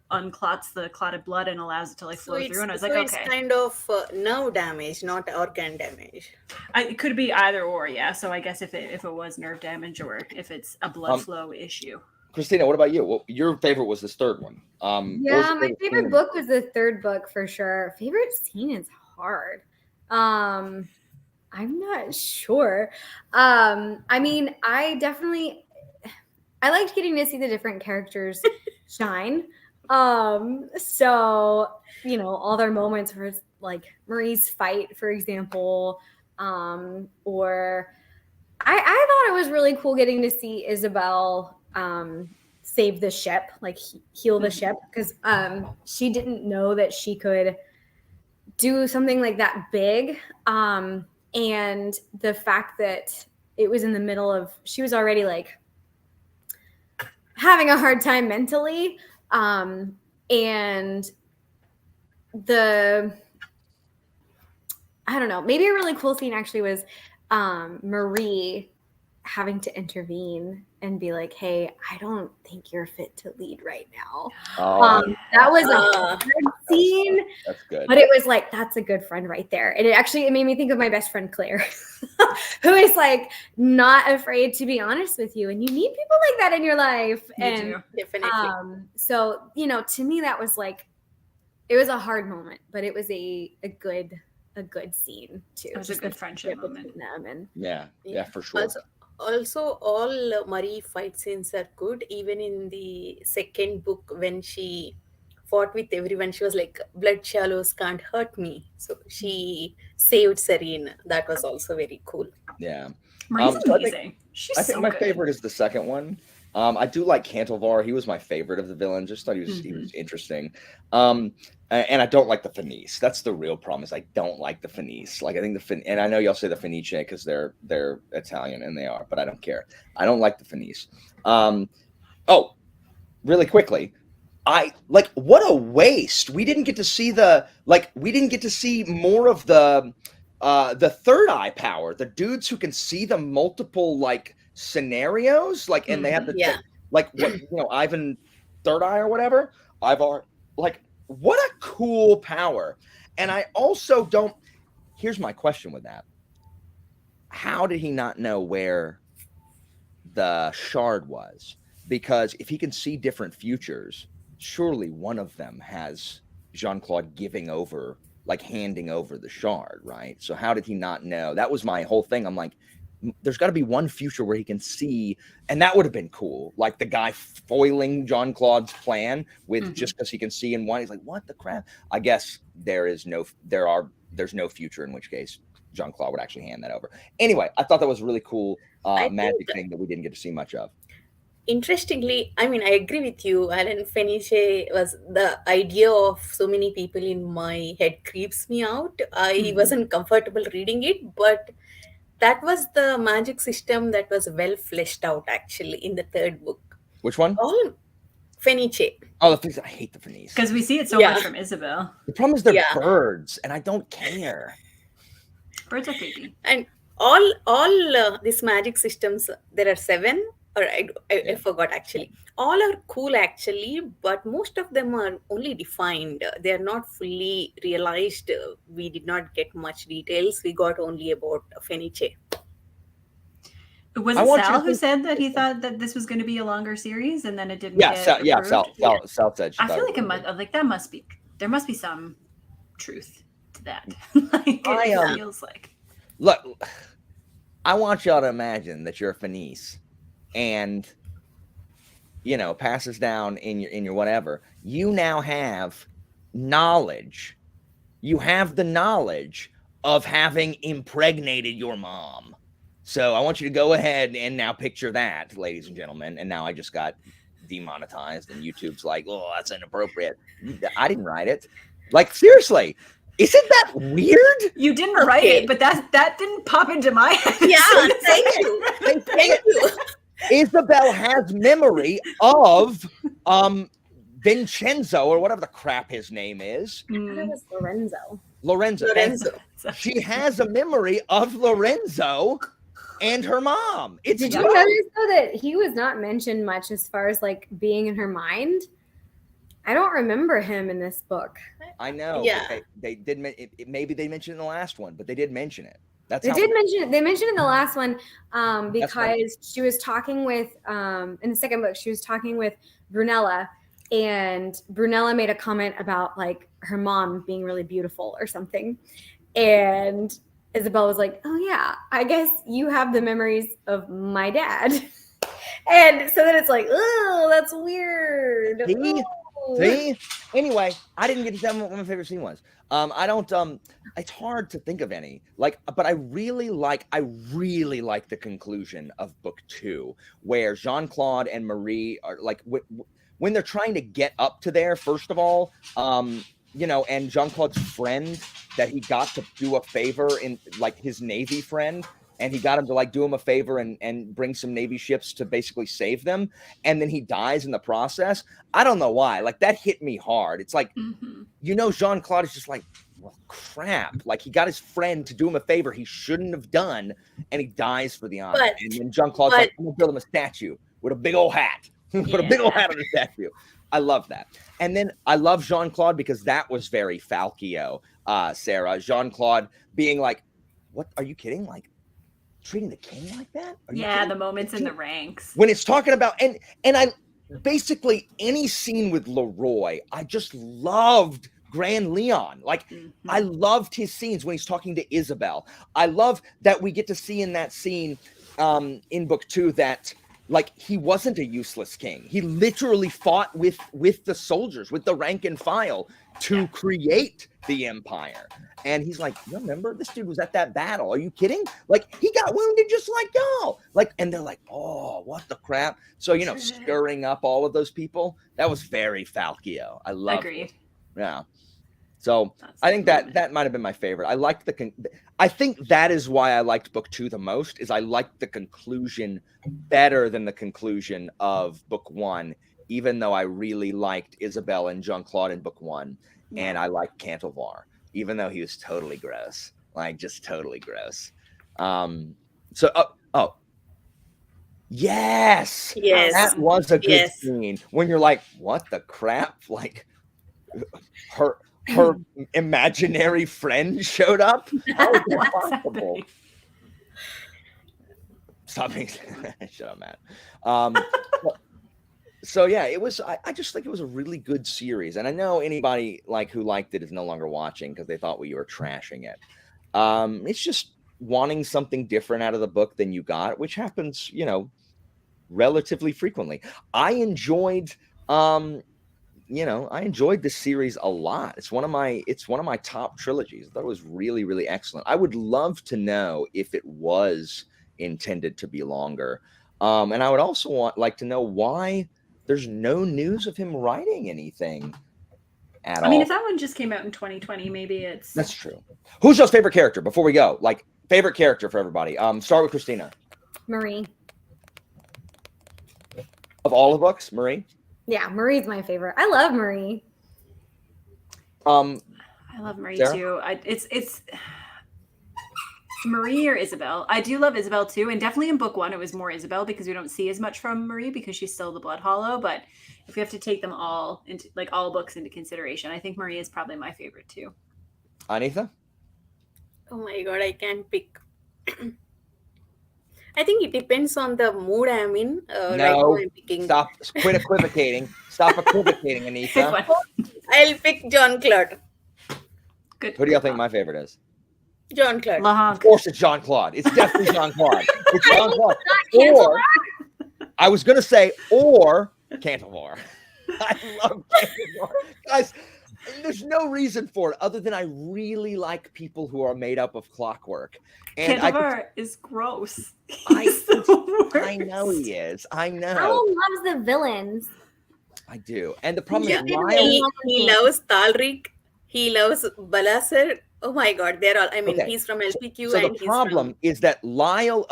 Speaker 2: unclots the clotted blood and allows it to like flow through. And I was like,
Speaker 3: it's
Speaker 2: okay.
Speaker 3: kind of nerve damage, not organ damage.
Speaker 2: It could be either or, yeah. So I guess if it was nerve damage or if it's a blood flow issue.
Speaker 1: Christina, what about you? Well, your favorite was this third one. What was
Speaker 4: Yeah,
Speaker 1: your
Speaker 4: my favorite
Speaker 1: scene?
Speaker 4: book was the third book for sure. Favorite scene is hard. I'm not sure. I mean, I liked getting to see the different characters shine. So all their moments were like Marie's fight, for example, or I thought it was really cool getting to see Isabel save the ship, like heal the ship, because she didn't know that she could do something like that big. And the fact that it was in the middle of, she was already like having a hard time mentally. And I don't know, maybe a really cool scene actually was Marie having to intervene and be like, hey, I don't think you're fit to lead right now. That was a hard scene.
Speaker 1: That's good.
Speaker 4: But it was like, that's a good friend right there. And it made me think of my best friend Claire, who is like not afraid to be honest with you. And you need people like that in your life.
Speaker 2: You do.
Speaker 3: Definitely.
Speaker 4: So, to me that was like, it was a hard moment, but it was a good scene too.
Speaker 2: It was a good friendship moment.
Speaker 4: Them and
Speaker 1: Yeah, for sure.
Speaker 3: Also, all Marie fight scenes are good. Even in the second book, when she fought with everyone, she was like, blood shallows can't hurt me. So she saved Serene. That was also very cool.
Speaker 1: Yeah.
Speaker 2: Marie's
Speaker 1: So
Speaker 2: amazing.
Speaker 1: I think my favorite is the second one. I do like Cantilvar. He was my favorite of the villains. Just thought he was interesting. And I don't like the Fenice. That's the real problem. Is I don't like the Fenice. Like I think and I know y'all say the Fenice because they're Italian and they are, but I don't care. I don't like the Fenice. Oh, really quickly. What a waste. We didn't get to see more of the third eye power. The dudes who can see the multiple scenarios, and they have the Ivan third eye or whatever. Ivar, what a cool power. And I also don't. Here's my question with that. How did he not know where the shard was? Because if he can see different futures, surely one of them has Jean-Claude handing over the shard, right? So how did he not know? That was my whole thing. I'm like, there's got to be one future where he can see, and that would have been cool. Like the guy foiling Jean-Claude's plan with just because he can see in one. He's like, what the crap? I guess there's no future in which case Jean-Claude would actually hand that over. Anyway, I thought that was a really cool magic thing that we didn't get to see much of.
Speaker 3: Interestingly, I mean, I agree with you. Alan Fenice was the idea of so many people in my head creeps me out. I
Speaker 2: Mhm.
Speaker 3: wasn't comfortable reading it, but that was the magic system that was well fleshed out actually in the third book.
Speaker 1: Which one?
Speaker 3: All Fenice.
Speaker 1: Oh, the Fenice. I hate the Fenice.
Speaker 2: Because we see it so
Speaker 3: Yeah,
Speaker 2: much from Isabel.
Speaker 1: The problem is they're
Speaker 3: yeah.
Speaker 1: birds, and I don't care.
Speaker 2: Birds are creepy.
Speaker 3: And all these magic systems, there are seven, or I
Speaker 1: Yeah.
Speaker 3: forgot actually. All are cool actually, but most of them are only defined. They are not fully realized. We did not get much details. We got only about Fenice.
Speaker 2: Was
Speaker 1: I
Speaker 2: it
Speaker 1: want you to
Speaker 2: Sal who
Speaker 1: think.
Speaker 2: said that he thought that this was going to be a longer series and then it didn't
Speaker 1: Yeah,
Speaker 2: get
Speaker 1: yeah,
Speaker 2: approved?
Speaker 1: Sal said she
Speaker 2: I
Speaker 1: thought
Speaker 2: feel
Speaker 1: it
Speaker 2: like it
Speaker 1: was
Speaker 2: must
Speaker 1: good.
Speaker 2: like that must be there must be some truth to that. Like
Speaker 1: I
Speaker 2: it feels like.
Speaker 1: look. I want y'all to imagine that you're a Fenice, and passes down in your whatever. You now have knowledge. You have the knowledge of having impregnated your mom. So I want you to go ahead and now picture that, ladies and gentlemen. And now I just got demonetized, and YouTube's like, "Oh, that's inappropriate." I didn't write it. Like, seriously, isn't that weird?
Speaker 2: You didn't write
Speaker 3: Okay.
Speaker 2: it, but that didn't pop into my head.
Speaker 3: Yeah,
Speaker 2: as soon as
Speaker 3: thank
Speaker 2: I
Speaker 3: you.
Speaker 2: read it.
Speaker 3: Thank you.
Speaker 1: Isabel has memory of Vincenzo, or whatever the crap his name is.
Speaker 4: That
Speaker 2: Mm.
Speaker 4: was Lorenzo.
Speaker 1: Lorenzo.
Speaker 3: Lorenzo.
Speaker 1: She has a memory of Lorenzo and her mom. It's
Speaker 4: Did
Speaker 1: both.
Speaker 4: you notice though that he was not mentioned much as far as like being in her mind? I don't remember him in this book.
Speaker 1: I know.
Speaker 3: Yeah.
Speaker 1: But they did. Maybe they mentioned it in the last one, but they did mention it. That's
Speaker 4: They
Speaker 1: how.
Speaker 4: did mention it. They mentioned in the last one
Speaker 1: That's right.
Speaker 4: because she was talking with in the second book she was talking with Brunella, and Brunella made a comment about like her mom being really beautiful or something, and Isabel was like, "Oh yeah, I guess you have the memories of my dad," and so then it's like, "Oh, that's weird."
Speaker 1: See?
Speaker 4: Ooh.
Speaker 1: See? Anyway, I didn't get to tell them what my favorite scene was. I don't. It's hard to think of any. Like, but I really like the conclusion of book 2, where Jean-Claude and Marie are like when they're trying to get up to there. First of all, and Jean-Claude's friend that he got to do a favor in, like his Navy friend. And he got him to like do him a favor and bring some Navy ships to basically save them. And then he dies in the process. I don't know why. Like, that hit me hard. It's like,
Speaker 2: Mhm.
Speaker 1: Jean-Claude is just like, well, crap. Like, he got his friend to do him a favor he shouldn't have done, and he dies for the honor. And then Jean-Claude's like, I'm going to build him a statue with a big old hat. Put a big old hat on the statue. I love that. And then I love Jean-Claude because that was very Falchio, Sarah. Jean-Claude being like, what? Are you kidding? Like, treating the king like that? Are you
Speaker 2: Yeah,
Speaker 1: kidding?
Speaker 2: the moments in the ranks.
Speaker 1: When it's talking about and I basically any scene with Leroy, I just loved Grand Leon. Like,
Speaker 2: Mhm.
Speaker 1: I loved his scenes when he's talking to Isabel. I love that we get to see in that scene in book 2 that like he wasn't a useless king. He literally fought with the soldiers, with the rank and file to create the empire. And he's like, you remember, this dude was at that battle. Are you kidding? Like, he got wounded just like y'all. Like, and they're like, oh, what the crap? So, stirring up all of those people, that was very Falchio. I love it.
Speaker 2: Agreed.
Speaker 1: Yeah. So
Speaker 2: That's
Speaker 1: I
Speaker 2: the
Speaker 1: think
Speaker 2: moment.
Speaker 1: that might have been my favorite. I liked I think that is why I liked book 2 the most, is I liked the conclusion better than the conclusion of book 1, even though I really liked Isabel and Jean-Claude in book 1.
Speaker 2: Yeah.
Speaker 1: And I liked Cantovar, even though he was totally gross, like just totally gross. Yes,
Speaker 3: Yes.
Speaker 1: that was a good
Speaker 3: Yes.
Speaker 1: scene when you're like, what the crap? Like, her imaginary friend showed up. How is that
Speaker 2: What's
Speaker 1: possible?
Speaker 2: happening?
Speaker 1: Stop being shut up, Matt. So yeah, it was. I just think it was a really good series, and I know anybody like who liked it is no longer watching because they thought we were trashing it. It's just wanting something different out of the book than you got, which happens, relatively frequently. I enjoyed this series a lot. It's one of my top trilogies. I thought it was really, really excellent. I would love to know if it was intended to be longer. And I would also like to know why there's no news of him writing anything at
Speaker 2: I mean,
Speaker 1: all.
Speaker 2: if that one just came out in 2020, maybe it's.
Speaker 1: That's true. Who's y'all's favorite character before we go? Like, favorite character for everybody. Start with Christina.
Speaker 4: Marie.
Speaker 1: Of all the books, Marie?
Speaker 4: Yeah, Marie's my favorite. I love Marie.
Speaker 1: Um,
Speaker 2: I love Marie
Speaker 1: Sarah?
Speaker 2: too. It's Marie or Isabel. I do love Isabel too, and definitely in book one it was more Isabel because we don't see as much from Marie because she's still the Blood Hollow. But if we have to take them all into like all books into consideration, I think Marie is probably my favorite too.
Speaker 1: Anitha?
Speaker 3: Oh my god, I can't pick. I think it depends on the mood I'm in. Right now
Speaker 1: No.
Speaker 3: I'm picking.
Speaker 1: Stop. Quit equivocating. Stop equivocating,
Speaker 2: Pick
Speaker 1: Anitha.
Speaker 2: one.
Speaker 3: I'll pick John Claude.
Speaker 2: Good.
Speaker 1: Who do y'all think my favorite is?
Speaker 3: John Claude.
Speaker 1: Of
Speaker 2: LaHonk.
Speaker 1: course it's Jean-Claude. It's definitely Jean-Claude. It's Jean-Claude. Or, I was going to say, or Cantivar. I love Cantivar. Guys, there's no reason for it other than I really like people who are made up of clockwork. And
Speaker 2: Cantivar is gross.
Speaker 1: I
Speaker 2: He's the
Speaker 1: I
Speaker 2: worst.
Speaker 1: know he is. I know.
Speaker 4: Alan loves the villains.
Speaker 1: I do. And the problem
Speaker 3: Yeah,
Speaker 1: is Lyle.
Speaker 3: he loves Talrik. He loves Balasar. Oh my god, they're all. I mean,
Speaker 1: Okay.
Speaker 3: he's from LPQ
Speaker 1: So
Speaker 3: and
Speaker 1: the
Speaker 3: he's
Speaker 1: problem
Speaker 3: from.
Speaker 1: is that Lyle.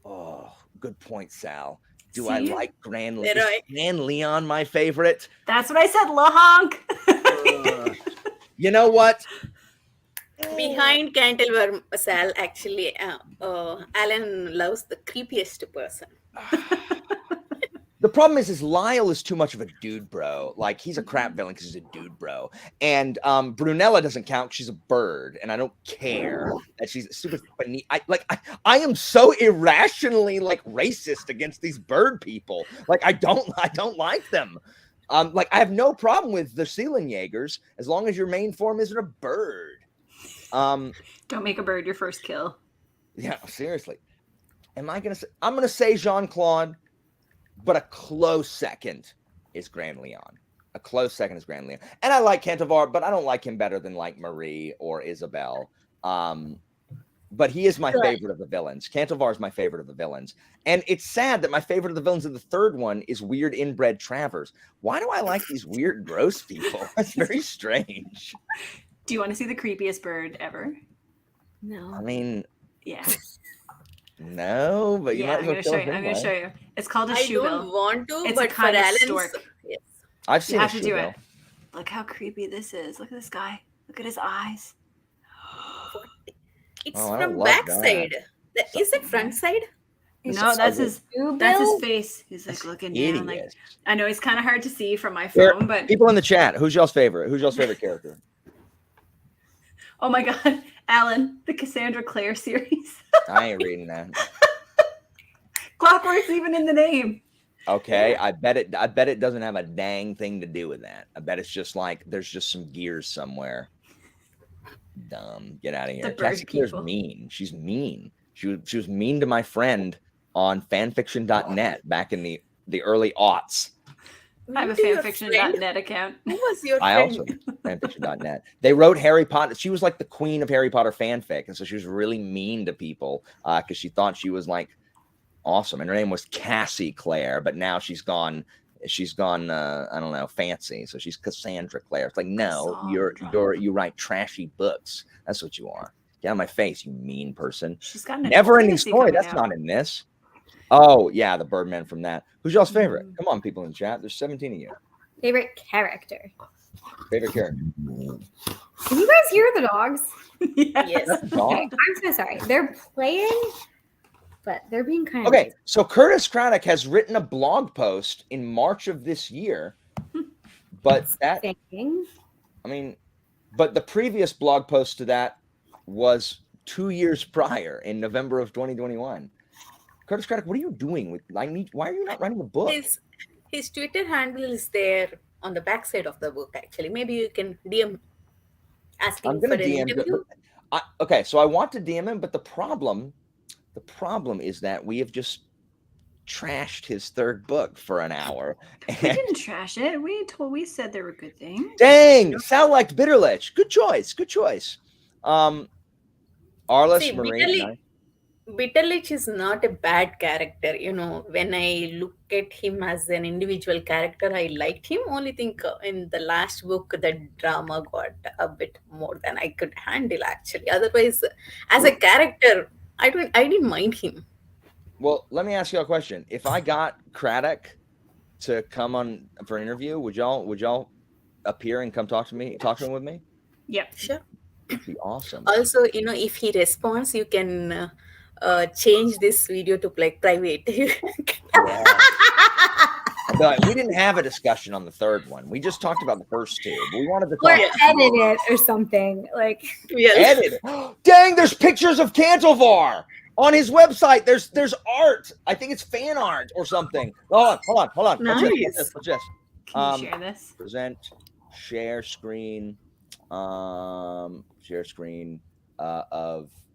Speaker 1: Oh, good point, Sal. Do I
Speaker 2: See?
Speaker 1: like Grand Leon?
Speaker 3: Leroy.
Speaker 1: Is Grand Leon my favorite?
Speaker 2: That's what I said, LaHonk.
Speaker 1: You know what?
Speaker 3: Behind Cantilever, Sal, actually, Alan loves the creepiest person.
Speaker 1: The problem is Lyle is too much of a dude bro. Like, he's a crap villain because he's a dude bro. And Brunella doesn't count. She's a bird, and I don't care that she's super funny. I am so irrationally like racist against these bird people. Like, I don't like them. Like, I have no problem with the Seelenjägers as long as your main form isn't a bird.
Speaker 2: Don't make a bird your first kill.
Speaker 1: Yeah, seriously. I'm gonna say Jean-Claude. But a close second is Grand Leon. A close second is Grand Leon. And I like Cantivar, but I don't like him better than like Marie or Isabel. But he is my favorite of the villains. Cantivar is my favorite of the villains. And it's sad that my favorite of the villains of the third one is weird inbred Travers. Why do I like these weird, gross people? That's very strange.
Speaker 2: Do you want to see the creepiest bird ever?
Speaker 1: I
Speaker 4: No.
Speaker 1: mean,
Speaker 2: Yeah.
Speaker 1: no, but you
Speaker 2: Yeah,
Speaker 1: might
Speaker 2: I'm
Speaker 1: as
Speaker 2: gonna
Speaker 1: well
Speaker 2: show you. I'm gonna show you. It's called a
Speaker 3: I don't
Speaker 2: shoebill.
Speaker 3: want to,
Speaker 2: It's a
Speaker 3: but for
Speaker 2: kind of
Speaker 3: Alan's,
Speaker 2: stork.
Speaker 3: yes.
Speaker 1: I've
Speaker 2: You
Speaker 1: seen
Speaker 2: have
Speaker 1: a
Speaker 2: to do
Speaker 1: shoebill.
Speaker 2: it. Look how creepy this is. Look at this guy. Look at his eyes.
Speaker 3: It's
Speaker 1: Oh, I
Speaker 3: from
Speaker 1: love
Speaker 3: backside. Is it front side?
Speaker 1: It's
Speaker 2: No,
Speaker 1: just
Speaker 2: that's
Speaker 1: ugly.
Speaker 2: his.
Speaker 4: Shoe
Speaker 2: That's his
Speaker 4: bill?
Speaker 2: face. He's like looking down. Like,
Speaker 1: Idiot.
Speaker 2: I know it's kind of hard to see from my
Speaker 1: Here,
Speaker 2: phone, but
Speaker 1: people in the chat, who's y'all's favorite? Who's y'all's favorite character?
Speaker 2: oh my god, Alan, the Cassandra Clare series.
Speaker 1: I ain't reading that.
Speaker 2: Clockwork's even in the name.
Speaker 1: Okay, I bet it doesn't have a dang thing to do with that. I bet it's just like there's just some gears somewhere. Dumb. Get out of here.
Speaker 2: The bird
Speaker 1: Cassie Clare's
Speaker 2: people.
Speaker 1: mean. She's mean. She was mean to my friend on fanfiction.net back in the early aughts.
Speaker 2: I have a
Speaker 3: Who your friend?
Speaker 2: fanfiction.net account.
Speaker 3: Who was your
Speaker 1: I
Speaker 3: friend?
Speaker 1: also fanfiction.net. They wrote Harry Potter. She was like the queen of Harry Potter fanfic, and so she was really mean to people because she thought she was like awesome, and her name was Cassie Clare, but now she's gone I don't know, fancy, so she's Cassandra Clare. It's like, no, you write trashy books. That's what you are. Get out of my face, you mean person.
Speaker 2: She's got an
Speaker 1: Never ending
Speaker 2: fantasy
Speaker 1: story.
Speaker 2: coming
Speaker 1: That's
Speaker 2: out.
Speaker 1: not in this. Oh yeah, the Birdman from that. Who's y'all's favorite?
Speaker 2: Mm.
Speaker 1: Come on, people in the chat. There's 17 of you.
Speaker 4: Favorite character.
Speaker 1: Favorite character.
Speaker 4: Can you guys hear the dogs?
Speaker 2: Yeah.
Speaker 3: Yes.
Speaker 1: That's a dog.
Speaker 4: Okay, I'm so sorry. They're playing, but they're being kind of
Speaker 1: Okay, so Curtis Craddock has written a blog post in March of this year, but that,
Speaker 4: thinking.
Speaker 1: I mean, but the previous blog post to that was 2 years prior in November of 2021. Curtis Craddock, what are you doing with? Why are you not writing a book?
Speaker 3: His Twitter handle is there on the backside of the book. Actually, maybe you can DM asking
Speaker 1: I'm
Speaker 3: for
Speaker 1: gonna
Speaker 3: an
Speaker 1: DM.
Speaker 3: interview.
Speaker 1: Okay, so I want to DM him, but the problem is that we have just trashed his third book for an hour.
Speaker 2: We didn't trash it. We said there were good things.
Speaker 1: Dang, Sal liked Bitterlich. Good choice. Arliss,
Speaker 3: See,
Speaker 1: Marine, nice.
Speaker 3: Bitterlich is not a bad character. When I look at him as an individual character, I liked him. Only think in the last book, the drama got a bit more than I could handle. Actually, otherwise, as a character, I didn't mind him.
Speaker 1: Well, let me ask you a question. If I got Craddock to come on for an interview, would y'all appear and come talk to him with me?
Speaker 2: Yep.
Speaker 3: Sure.
Speaker 1: That'd be awesome.
Speaker 3: Also, if he responds, you can change this video to like private.
Speaker 1: Yeah. But we didn't have a discussion on the third one. We just talked about the first two. But we wanted to
Speaker 4: Or
Speaker 1: talk.
Speaker 4: edit it or something. Like,
Speaker 3: Yes.
Speaker 1: Edit. Dang, there's pictures of Cantovar on his website. There's art. I think it's fan art or something. Hold on.
Speaker 3: Nice.
Speaker 1: What's this?
Speaker 2: Can you share this?
Speaker 1: Present, share screen, of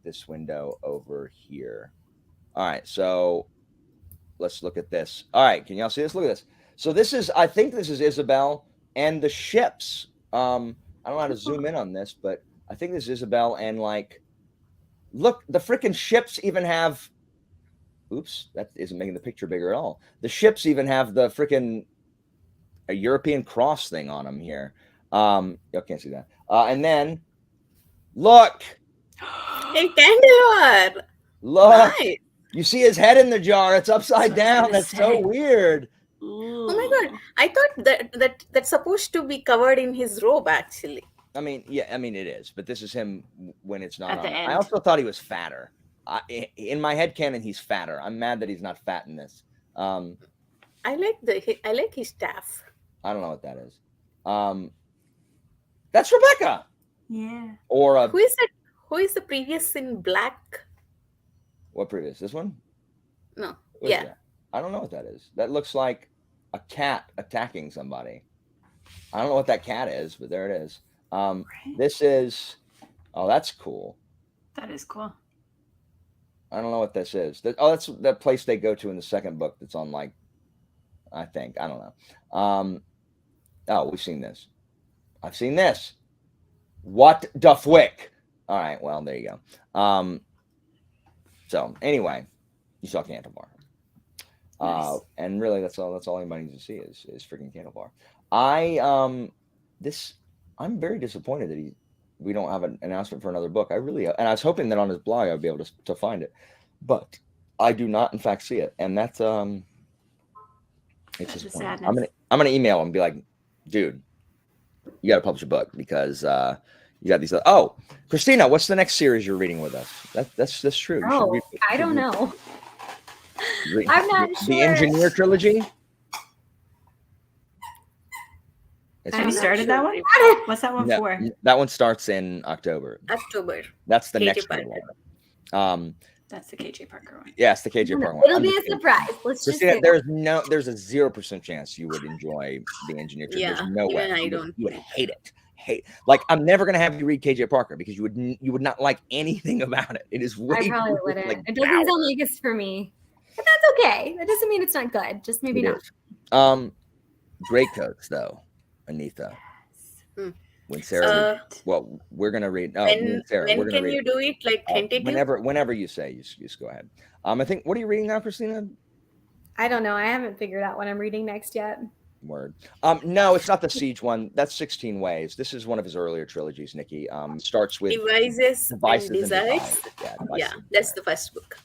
Speaker 1: this window over here. All right, so let's look at this. All right, can y'all see this? Look at this. So I think this is Isabel and the ships. I don't know how to zoom in on this, but I think this is Isabel and like, look, the freaking ships even have, oops, that isn't making the picture bigger at all. The ships even have the freaking a European cross thing on them here. Y'all can't see that. And then look,
Speaker 3: Hey, Candelabra.
Speaker 1: look,
Speaker 3: Nice.
Speaker 1: you see his head in the jar. It's upside
Speaker 2: That's what I was
Speaker 1: down.
Speaker 2: gonna
Speaker 1: That's so
Speaker 2: say.
Speaker 1: weird.
Speaker 3: Oh my god! I thought that's supposed to be covered in his robe. Actually,
Speaker 1: I mean, yeah, it is, but this is him when it's not
Speaker 2: At
Speaker 1: on.
Speaker 2: the
Speaker 1: I
Speaker 2: end.
Speaker 1: also thought he was fatter. In my head canon, he's fatter. I'm mad that he's not fat in this.
Speaker 3: I like his staff.
Speaker 1: I don't know what that is. That's Rebecca.
Speaker 2: Yeah.
Speaker 1: Or
Speaker 3: Who is it? Who is the previous in black?
Speaker 1: what previous? This one?
Speaker 3: No.
Speaker 1: What is
Speaker 3: Yeah.
Speaker 1: that? I don't know what that is. That looks like a cat attacking somebody. I don't know what that cat is, but there it is.
Speaker 2: Right.
Speaker 1: This is. Oh, that's cool.
Speaker 2: That is cool.
Speaker 1: I don't know what this is. That's that place they go to in the second book. That's on like, I think I don't know. Oh, we've seen this. I've seen this. What the flick? All right. Well, there you go. So anyway, you saw Cantovar.
Speaker 2: Nice.
Speaker 1: And really, that's all anybody needs to see is freaking Cantovar. I'm very disappointed that we don't have an announcement for another book. And I was hoping that on his blog I'd be able to find it, but I do not in fact see it, and that's it's
Speaker 2: That's a
Speaker 1: disappointing.
Speaker 2: sadness.
Speaker 1: I'm gonna email him and be like, dude, you got to publish a book because you got these. Oh, Christina, what's the next series you're reading with us? That's true. You should
Speaker 4: oh,
Speaker 1: read-
Speaker 4: I don't know.
Speaker 1: read
Speaker 4: I'm not
Speaker 1: the
Speaker 4: sure.
Speaker 1: Engineer trilogy. It's
Speaker 2: Have
Speaker 3: I'm
Speaker 2: you
Speaker 3: not
Speaker 2: started
Speaker 3: sure.
Speaker 2: that one? What's that one
Speaker 1: No,
Speaker 2: for?
Speaker 1: that one starts in October.
Speaker 3: October.
Speaker 1: That's the
Speaker 3: KJ
Speaker 1: next
Speaker 3: Parker.
Speaker 1: one.
Speaker 2: That's the KJ Parker one.
Speaker 1: Yeah, it's the KJ Parker one.
Speaker 4: It'll
Speaker 1: I'm
Speaker 4: be
Speaker 1: just
Speaker 4: a
Speaker 1: kidding.
Speaker 4: surprise. Let's just
Speaker 1: Christina,
Speaker 4: say that.
Speaker 1: there's a 0% chance you would enjoy the Engineer trilogy.
Speaker 3: Yeah,
Speaker 1: There's no way.
Speaker 3: even I don't.
Speaker 1: You would hate it. Like I'm never gonna have you read KJ Parker because you would not like anything about it. It is way
Speaker 4: I probably
Speaker 1: too,
Speaker 4: wouldn't.
Speaker 1: like,
Speaker 4: It doesn't
Speaker 1: dour.
Speaker 4: sound like it's for me. But that's okay. That doesn't mean it's not good. Just maybe
Speaker 1: It
Speaker 4: not.
Speaker 1: is. Great coats though, Anitha.
Speaker 3: Hmm.
Speaker 1: When Sarah, well, we're gonna read. Oh, me and Sarah, we're
Speaker 3: When
Speaker 1: gonna
Speaker 3: can
Speaker 1: read
Speaker 3: you do it? Like tentative?
Speaker 1: whenever you say, you just go ahead. I think. What are you reading now, Christina?
Speaker 4: I don't know. I haven't figured out what I'm reading next yet.
Speaker 1: Word. No, it's not the Siege one. That's 16 Ways. This is one of his earlier trilogies, Nikki. It starts with
Speaker 3: Devices
Speaker 1: Devices
Speaker 3: and Desires.
Speaker 1: Devices. Yeah, Devices
Speaker 3: Yeah,
Speaker 1: and
Speaker 3: that's
Speaker 1: Desires.
Speaker 3: the first book.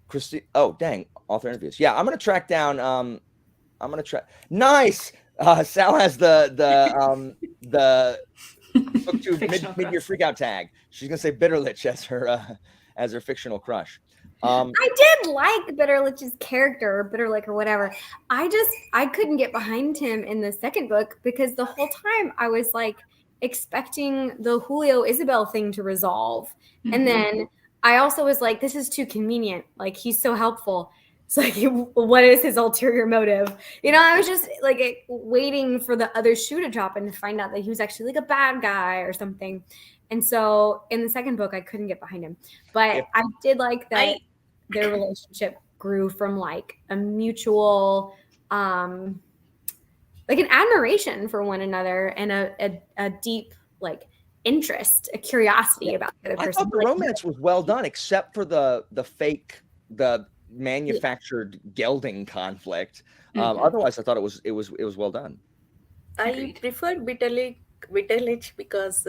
Speaker 1: Christy. Oh, dang. Author interviews. Yeah, I'm gonna track down. I'm gonna track. Nice. Sal has the booktube
Speaker 2: Fictional
Speaker 1: mid-year
Speaker 2: crush.
Speaker 1: freakout tag. She's gonna say Bitterlich as her fictional crush.
Speaker 4: I did like Bitterlich's character, or Bitterlich or whatever. I couldn't get behind him in the second book because the whole time I was like expecting the Julio Isabel thing to resolve.
Speaker 2: Mhm.
Speaker 4: And then I also was like, this is too convenient. Like, he's so helpful. It's like, what is his ulterior motive? I was just like waiting for the other shoe to drop and to find out that he was actually like a bad guy or something. And so in the second book, I couldn't get behind him. But
Speaker 1: If-
Speaker 4: I did like that their relationship grew from like a mutual, like an admiration for one another and a deep like interest, a curiosity about the other
Speaker 1: I
Speaker 4: person.
Speaker 1: thought the romance was well done, except for the manufactured gelding conflict. Otherwise, I thought it was well done.
Speaker 3: I
Speaker 2: Agreed.
Speaker 3: preferred Bitterlich because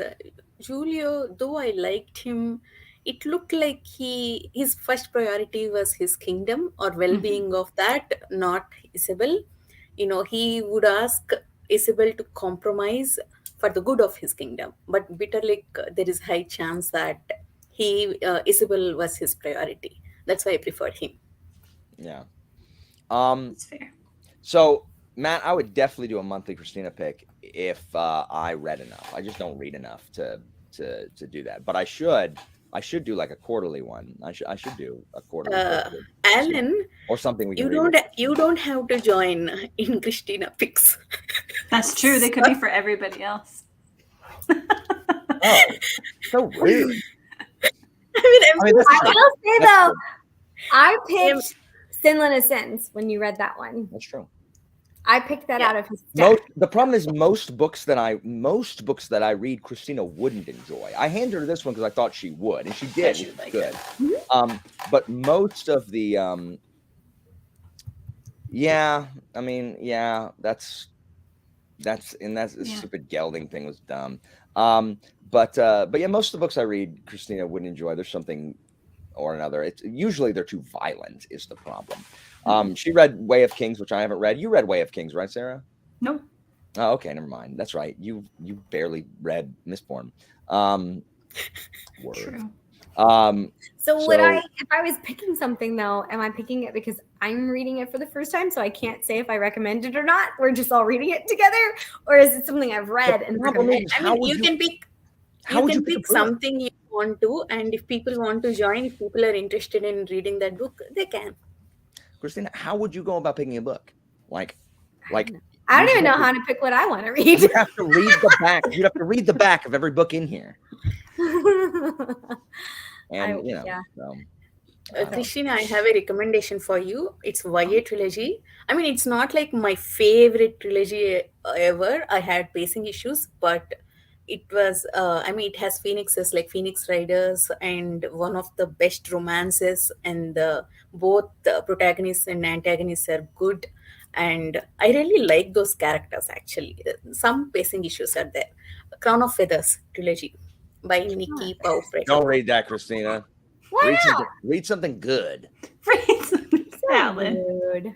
Speaker 3: Julio, though I liked him, it looked like his first priority was his kingdom or well-being of that, not Isabel. He would ask Isabel to compromise for the good of his kingdom. But Bitterlich, there is high chance that Isabel was his priority. That's why I preferred him.
Speaker 1: Yeah.
Speaker 2: That's fair.
Speaker 1: So Matt, I would definitely do a monthly Christina pick if I read enough. I just don't read enough to do that. But I should do like a quarterly one. I should do a quarterly pick with Christina,
Speaker 3: Alan,
Speaker 1: or something we can
Speaker 3: you
Speaker 1: read.
Speaker 3: don't have to join in Christina picks.
Speaker 2: That's true. They could be for everybody else.
Speaker 1: Oh, so rude.
Speaker 3: I mean,
Speaker 1: that's
Speaker 4: I
Speaker 1: true.
Speaker 4: will say
Speaker 1: That's
Speaker 4: though,
Speaker 1: true.
Speaker 4: I picked Sinless Sins when you read that one.
Speaker 1: That's true.
Speaker 4: I picked that out of his stack.
Speaker 1: The problem is most books that I read, Christina wouldn't enjoy. I handed her this one because I thought she would, and she did.
Speaker 3: She would like
Speaker 1: Good.
Speaker 3: it.
Speaker 1: But most of the that's a stupid gelding thing was dumb. But yeah, most of the books I read, Christina wouldn't enjoy. There's something or another. It's usually they're too violent is the problem. She read Way of Kings, which I haven't read. You read Way of Kings, right, Sarah?
Speaker 2: Nope.
Speaker 1: Oh, okay, never mind. That's right. You barely read Mistborn. Word.
Speaker 2: True.
Speaker 4: So if I was picking something though, am I picking it because I'm reading it for the first time, so I can't say if I recommend it or not? We're just all reading it together, or is it something I've read and recommend?
Speaker 3: I mean, you can pick something you want to, and if people want to join, if people are interested in reading that book, they can.
Speaker 1: Christina, how would you go about picking a book? Like
Speaker 4: I don't even know how to pick what I want to read.
Speaker 1: You have to read the back. You'd have to read the back of every book in here. And
Speaker 3: Christina, I have a recommendation for you. It's YA trilogy. I mean, it's not like my favorite trilogy ever. I had pacing issues, but it was. it has phoenixes like Phoenix Riders and one of the best romances, and both the protagonists and antagonists are good. And I really like those characters. Actually, some pacing issues are there. Crown of Feathers trilogy by Nikki Paupret.
Speaker 1: Don't read that, Christina.
Speaker 4: Why not?
Speaker 1: Read something good.
Speaker 2: Read something Alan.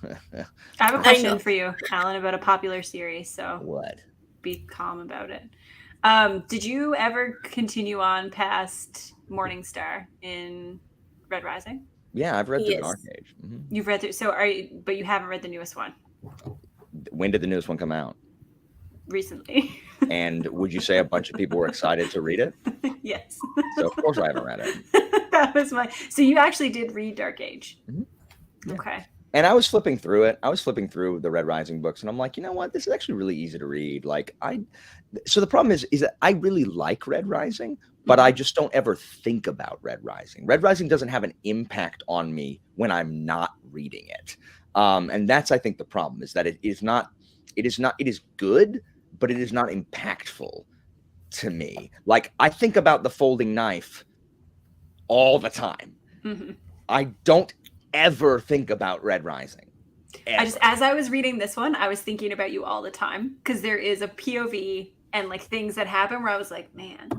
Speaker 2: I have a question for you, Alan, about a popular series. So
Speaker 1: what?
Speaker 2: Be calm about it. Did you ever continue on past Morningstar in Red Rising?
Speaker 1: Yeah, I've read the Dark Age.
Speaker 2: Mm-hmm. You've read but you haven't read the newest one.
Speaker 1: When did the newest one come out?
Speaker 2: Recently.
Speaker 1: And would you say a bunch of people were excited to read it?
Speaker 2: Yes.
Speaker 1: So of course I haven't read it.
Speaker 2: That was so you actually did read Dark Age.
Speaker 1: Mm-hmm. Yeah.
Speaker 2: Okay.
Speaker 1: And I was flipping through it. I was flipping through the Red Rising books, and I'm like, you know what? This is actually really easy to read. So the problem is that I really like Red Rising, but I just don't ever think about Red Rising. Red Rising doesn't have an impact on me when I'm not reading it. And that's, I think, the problem is that it is good, but it is not impactful to me. Like, I think about The Folding Knife all the time.
Speaker 2: Mm-hmm.
Speaker 1: I don't ever think about Red Rising.
Speaker 2: As I was reading this one, I was thinking about you all the time, because there is a POV and like things that happen where I was like, man,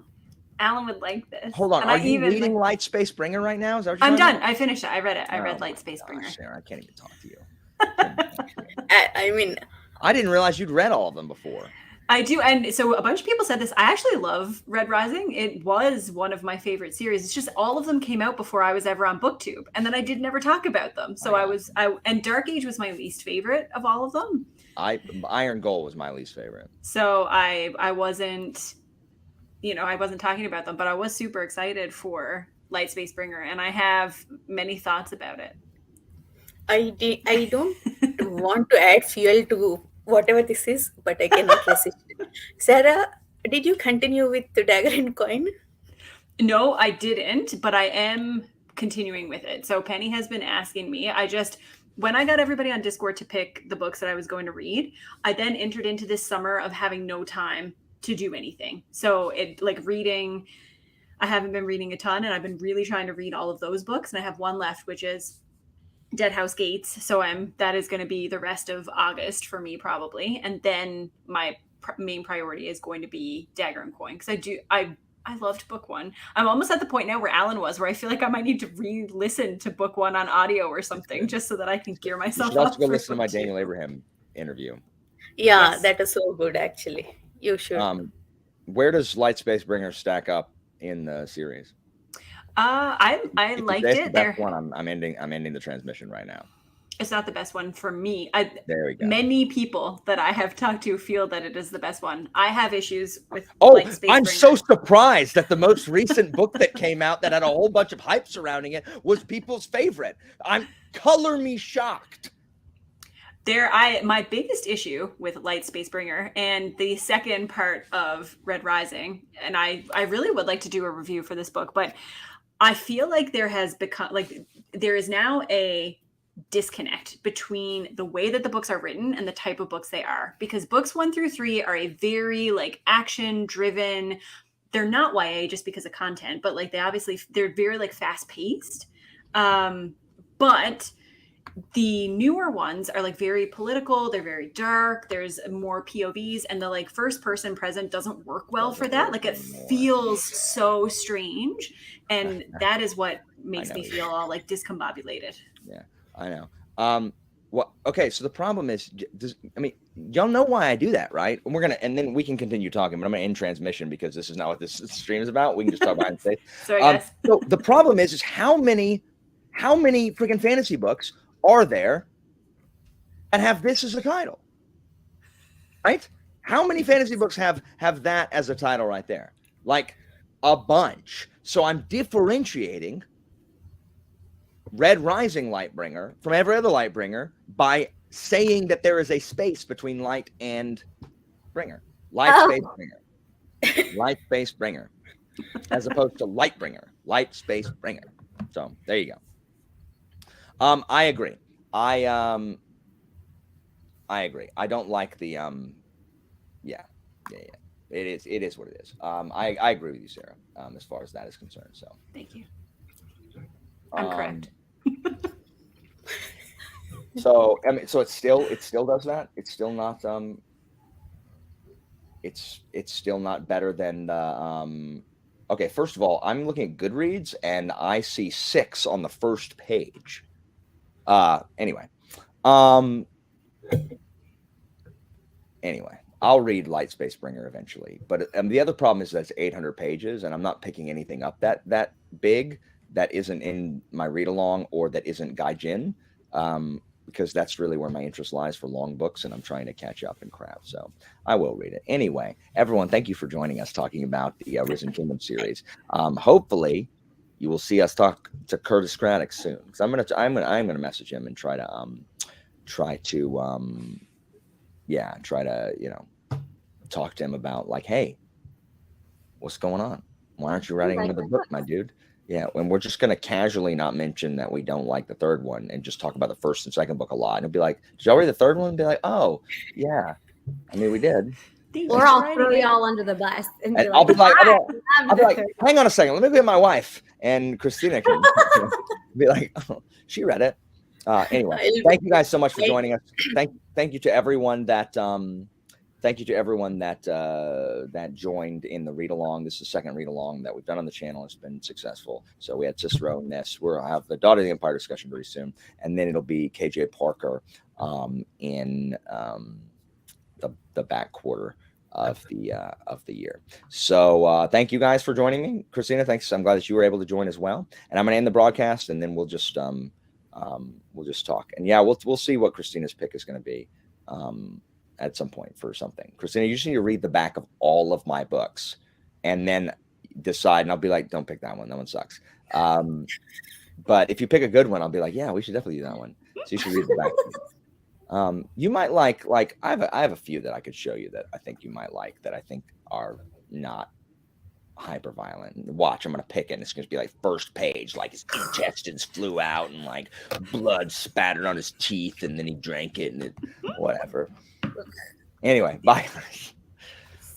Speaker 2: Alan would like this.
Speaker 1: Hold on, are you reading Light Space Bringer right now? Is that what
Speaker 2: I'm done. I finished it. I read it. I read Light Space Bringer.
Speaker 1: Sarah, I can't even talk to you.
Speaker 3: I mean,
Speaker 1: I didn't realize you'd read all of them before.
Speaker 2: I do, and so a bunch of people said this. I actually love Red Rising. It was one of my favorite series. It's just all of them came out before I was ever on BookTube, and then I did never talk about them. So and Dark Age was my least favorite of all of them.
Speaker 1: Iron Goal was my least favorite.
Speaker 2: So I wasn't, I wasn't talking about them, but I was super excited for Light Space Bringer, and I have many thoughts about it.
Speaker 3: I don't want to add fuel to whatever this is, but I cannot resist it. Sarah, did you continue with the Dagger and Coin?
Speaker 2: No, I didn't, but I am continuing with it. So Penny has been asking me. When I got everybody on Discord to pick the books that I was going to read, I then entered into this summer of having no time to do anything. So it like reading, I haven't been reading a ton, and I've been really trying to read all of those books, and I have one left, which is Dead House Gates. So that is going to be the rest of August for me probably, and then my main priority is going to be Dagger and Coin, because I loved book one. I'm almost at the point now where Alan was, where I feel like I might need to re-listen to book one on audio or something, just so that I can gear
Speaker 1: You
Speaker 2: myself
Speaker 1: should also
Speaker 2: up
Speaker 1: go
Speaker 2: for
Speaker 1: listen to my
Speaker 2: book two.
Speaker 1: Daniel Abraham interview.
Speaker 3: Yeah,
Speaker 2: Yes.
Speaker 3: that is so good actually. You should.
Speaker 1: Where does Light Space Bringer stack up in the series?
Speaker 2: I
Speaker 1: If you
Speaker 2: liked
Speaker 1: say it's
Speaker 2: it.
Speaker 1: the best one, I'm ending the transmission right now.
Speaker 2: It's not the best one for me.
Speaker 1: There we go.
Speaker 2: Many people that I have talked to feel that it is the best one. I have issues with
Speaker 1: Oh,
Speaker 2: Light Space
Speaker 1: I'm
Speaker 2: Bringer.
Speaker 1: so surprised that the most recent book that came out that had a whole bunch of hype surrounding it was people's favorite. I'm color me shocked.
Speaker 2: My biggest issue with Light Space Bringer and the second part of Red Rising, and I really would like to do a review for this book, but I feel like there is now a disconnect between the way that the books are written and the type of books they are, because books 1 through 3 are a very like action driven. They're not YA just because of content, but like they're very like fast paced. But the newer ones are like very political, they're very dark, there's more POVs, and the like first person present doesn't work well for that. Like it feels so strange, and that is what makes me feel all like discombobulated.
Speaker 1: Yeah, I know. Okay, so the problem is, y'all know why I do that, right? And then we can continue talking, but I'm gonna end transmission because this is not what this stream is about. We can just talk behind the stage.
Speaker 2: Sorry, guys.
Speaker 1: So the problem is how many freaking fantasy books are there and have this as a title, right? How many fantasy books have that as a title right there? Like a bunch. So I'm differentiating Red Rising Lightbringer from every other Lightbringer by saying that there is a space between Light and Bringer. Space Bringer. Light Space Bringer. As opposed to Lightbringer. Light Space Bringer. So there you go. I agree. I agree. I don't like the yeah. It is what it is. I agree with you, Sarah, as far as that is concerned. So
Speaker 2: thank you. I'm correct.
Speaker 1: So so it still does that. It's still not it's still not better than the okay, first of all, I'm looking at Goodreads and I see 6 on the first page. Anyway, I'll read Light Space Bringer eventually, but the other problem is that's 800 pages, and I'm not picking anything up that big that isn't in my read along or that isn't Gaijin, because that's really where my interest lies for long books, and I'm trying to catch up and craft. So I will read it anyway. Everyone, thank you for joining us talking about the Risen Kingdom series. Hopefully, you will see us talk to Curtis Craddock soon, because I'm gonna message him and try to talk to him about like, hey, what's going on? Why aren't you writing another book, my dude? Yeah, and we're just gonna casually not mention that we don't like the third one and just talk about the first and second book a lot. And it'll be like, did y'all read the third one? And be like, oh yeah, I mean we did.
Speaker 4: Or I'll throw y'all under the bus and be
Speaker 1: I'll be like, hang on a second, let me get my wife, and Christina can be like, oh, she read it. Anyway, thank you guys so much for joining us. Thank you to everyone that that joined in the read along. This is the second read along that we've done on the channel. It's been successful. So we had Cicero and Ness. We'll have the Daughter of the Empire discussion very soon, and then it'll be KJ Parker in the back quarter of the year. So thank you guys for joining me. Christina, thanks. I'm glad that you were able to join as well. And I'm gonna end the broadcast, and then we'll just talk. And yeah, we'll see what Christina's pick is gonna be at some point for something. Christina, you just need to read the back of all of my books and then decide, and I'll be like, don't pick that one. That one sucks. But if you pick a good one, I'll be like, yeah, we should definitely do that one. So you should read the back. You might like I have a few that I could show you that I think you might like, that I think are not hyper violent. Watch, I'm gonna pick it, and it's gonna be like first page, like his intestines flew out and like blood spattered on his teeth, and then he drank it, and whatever. Anyway, bye.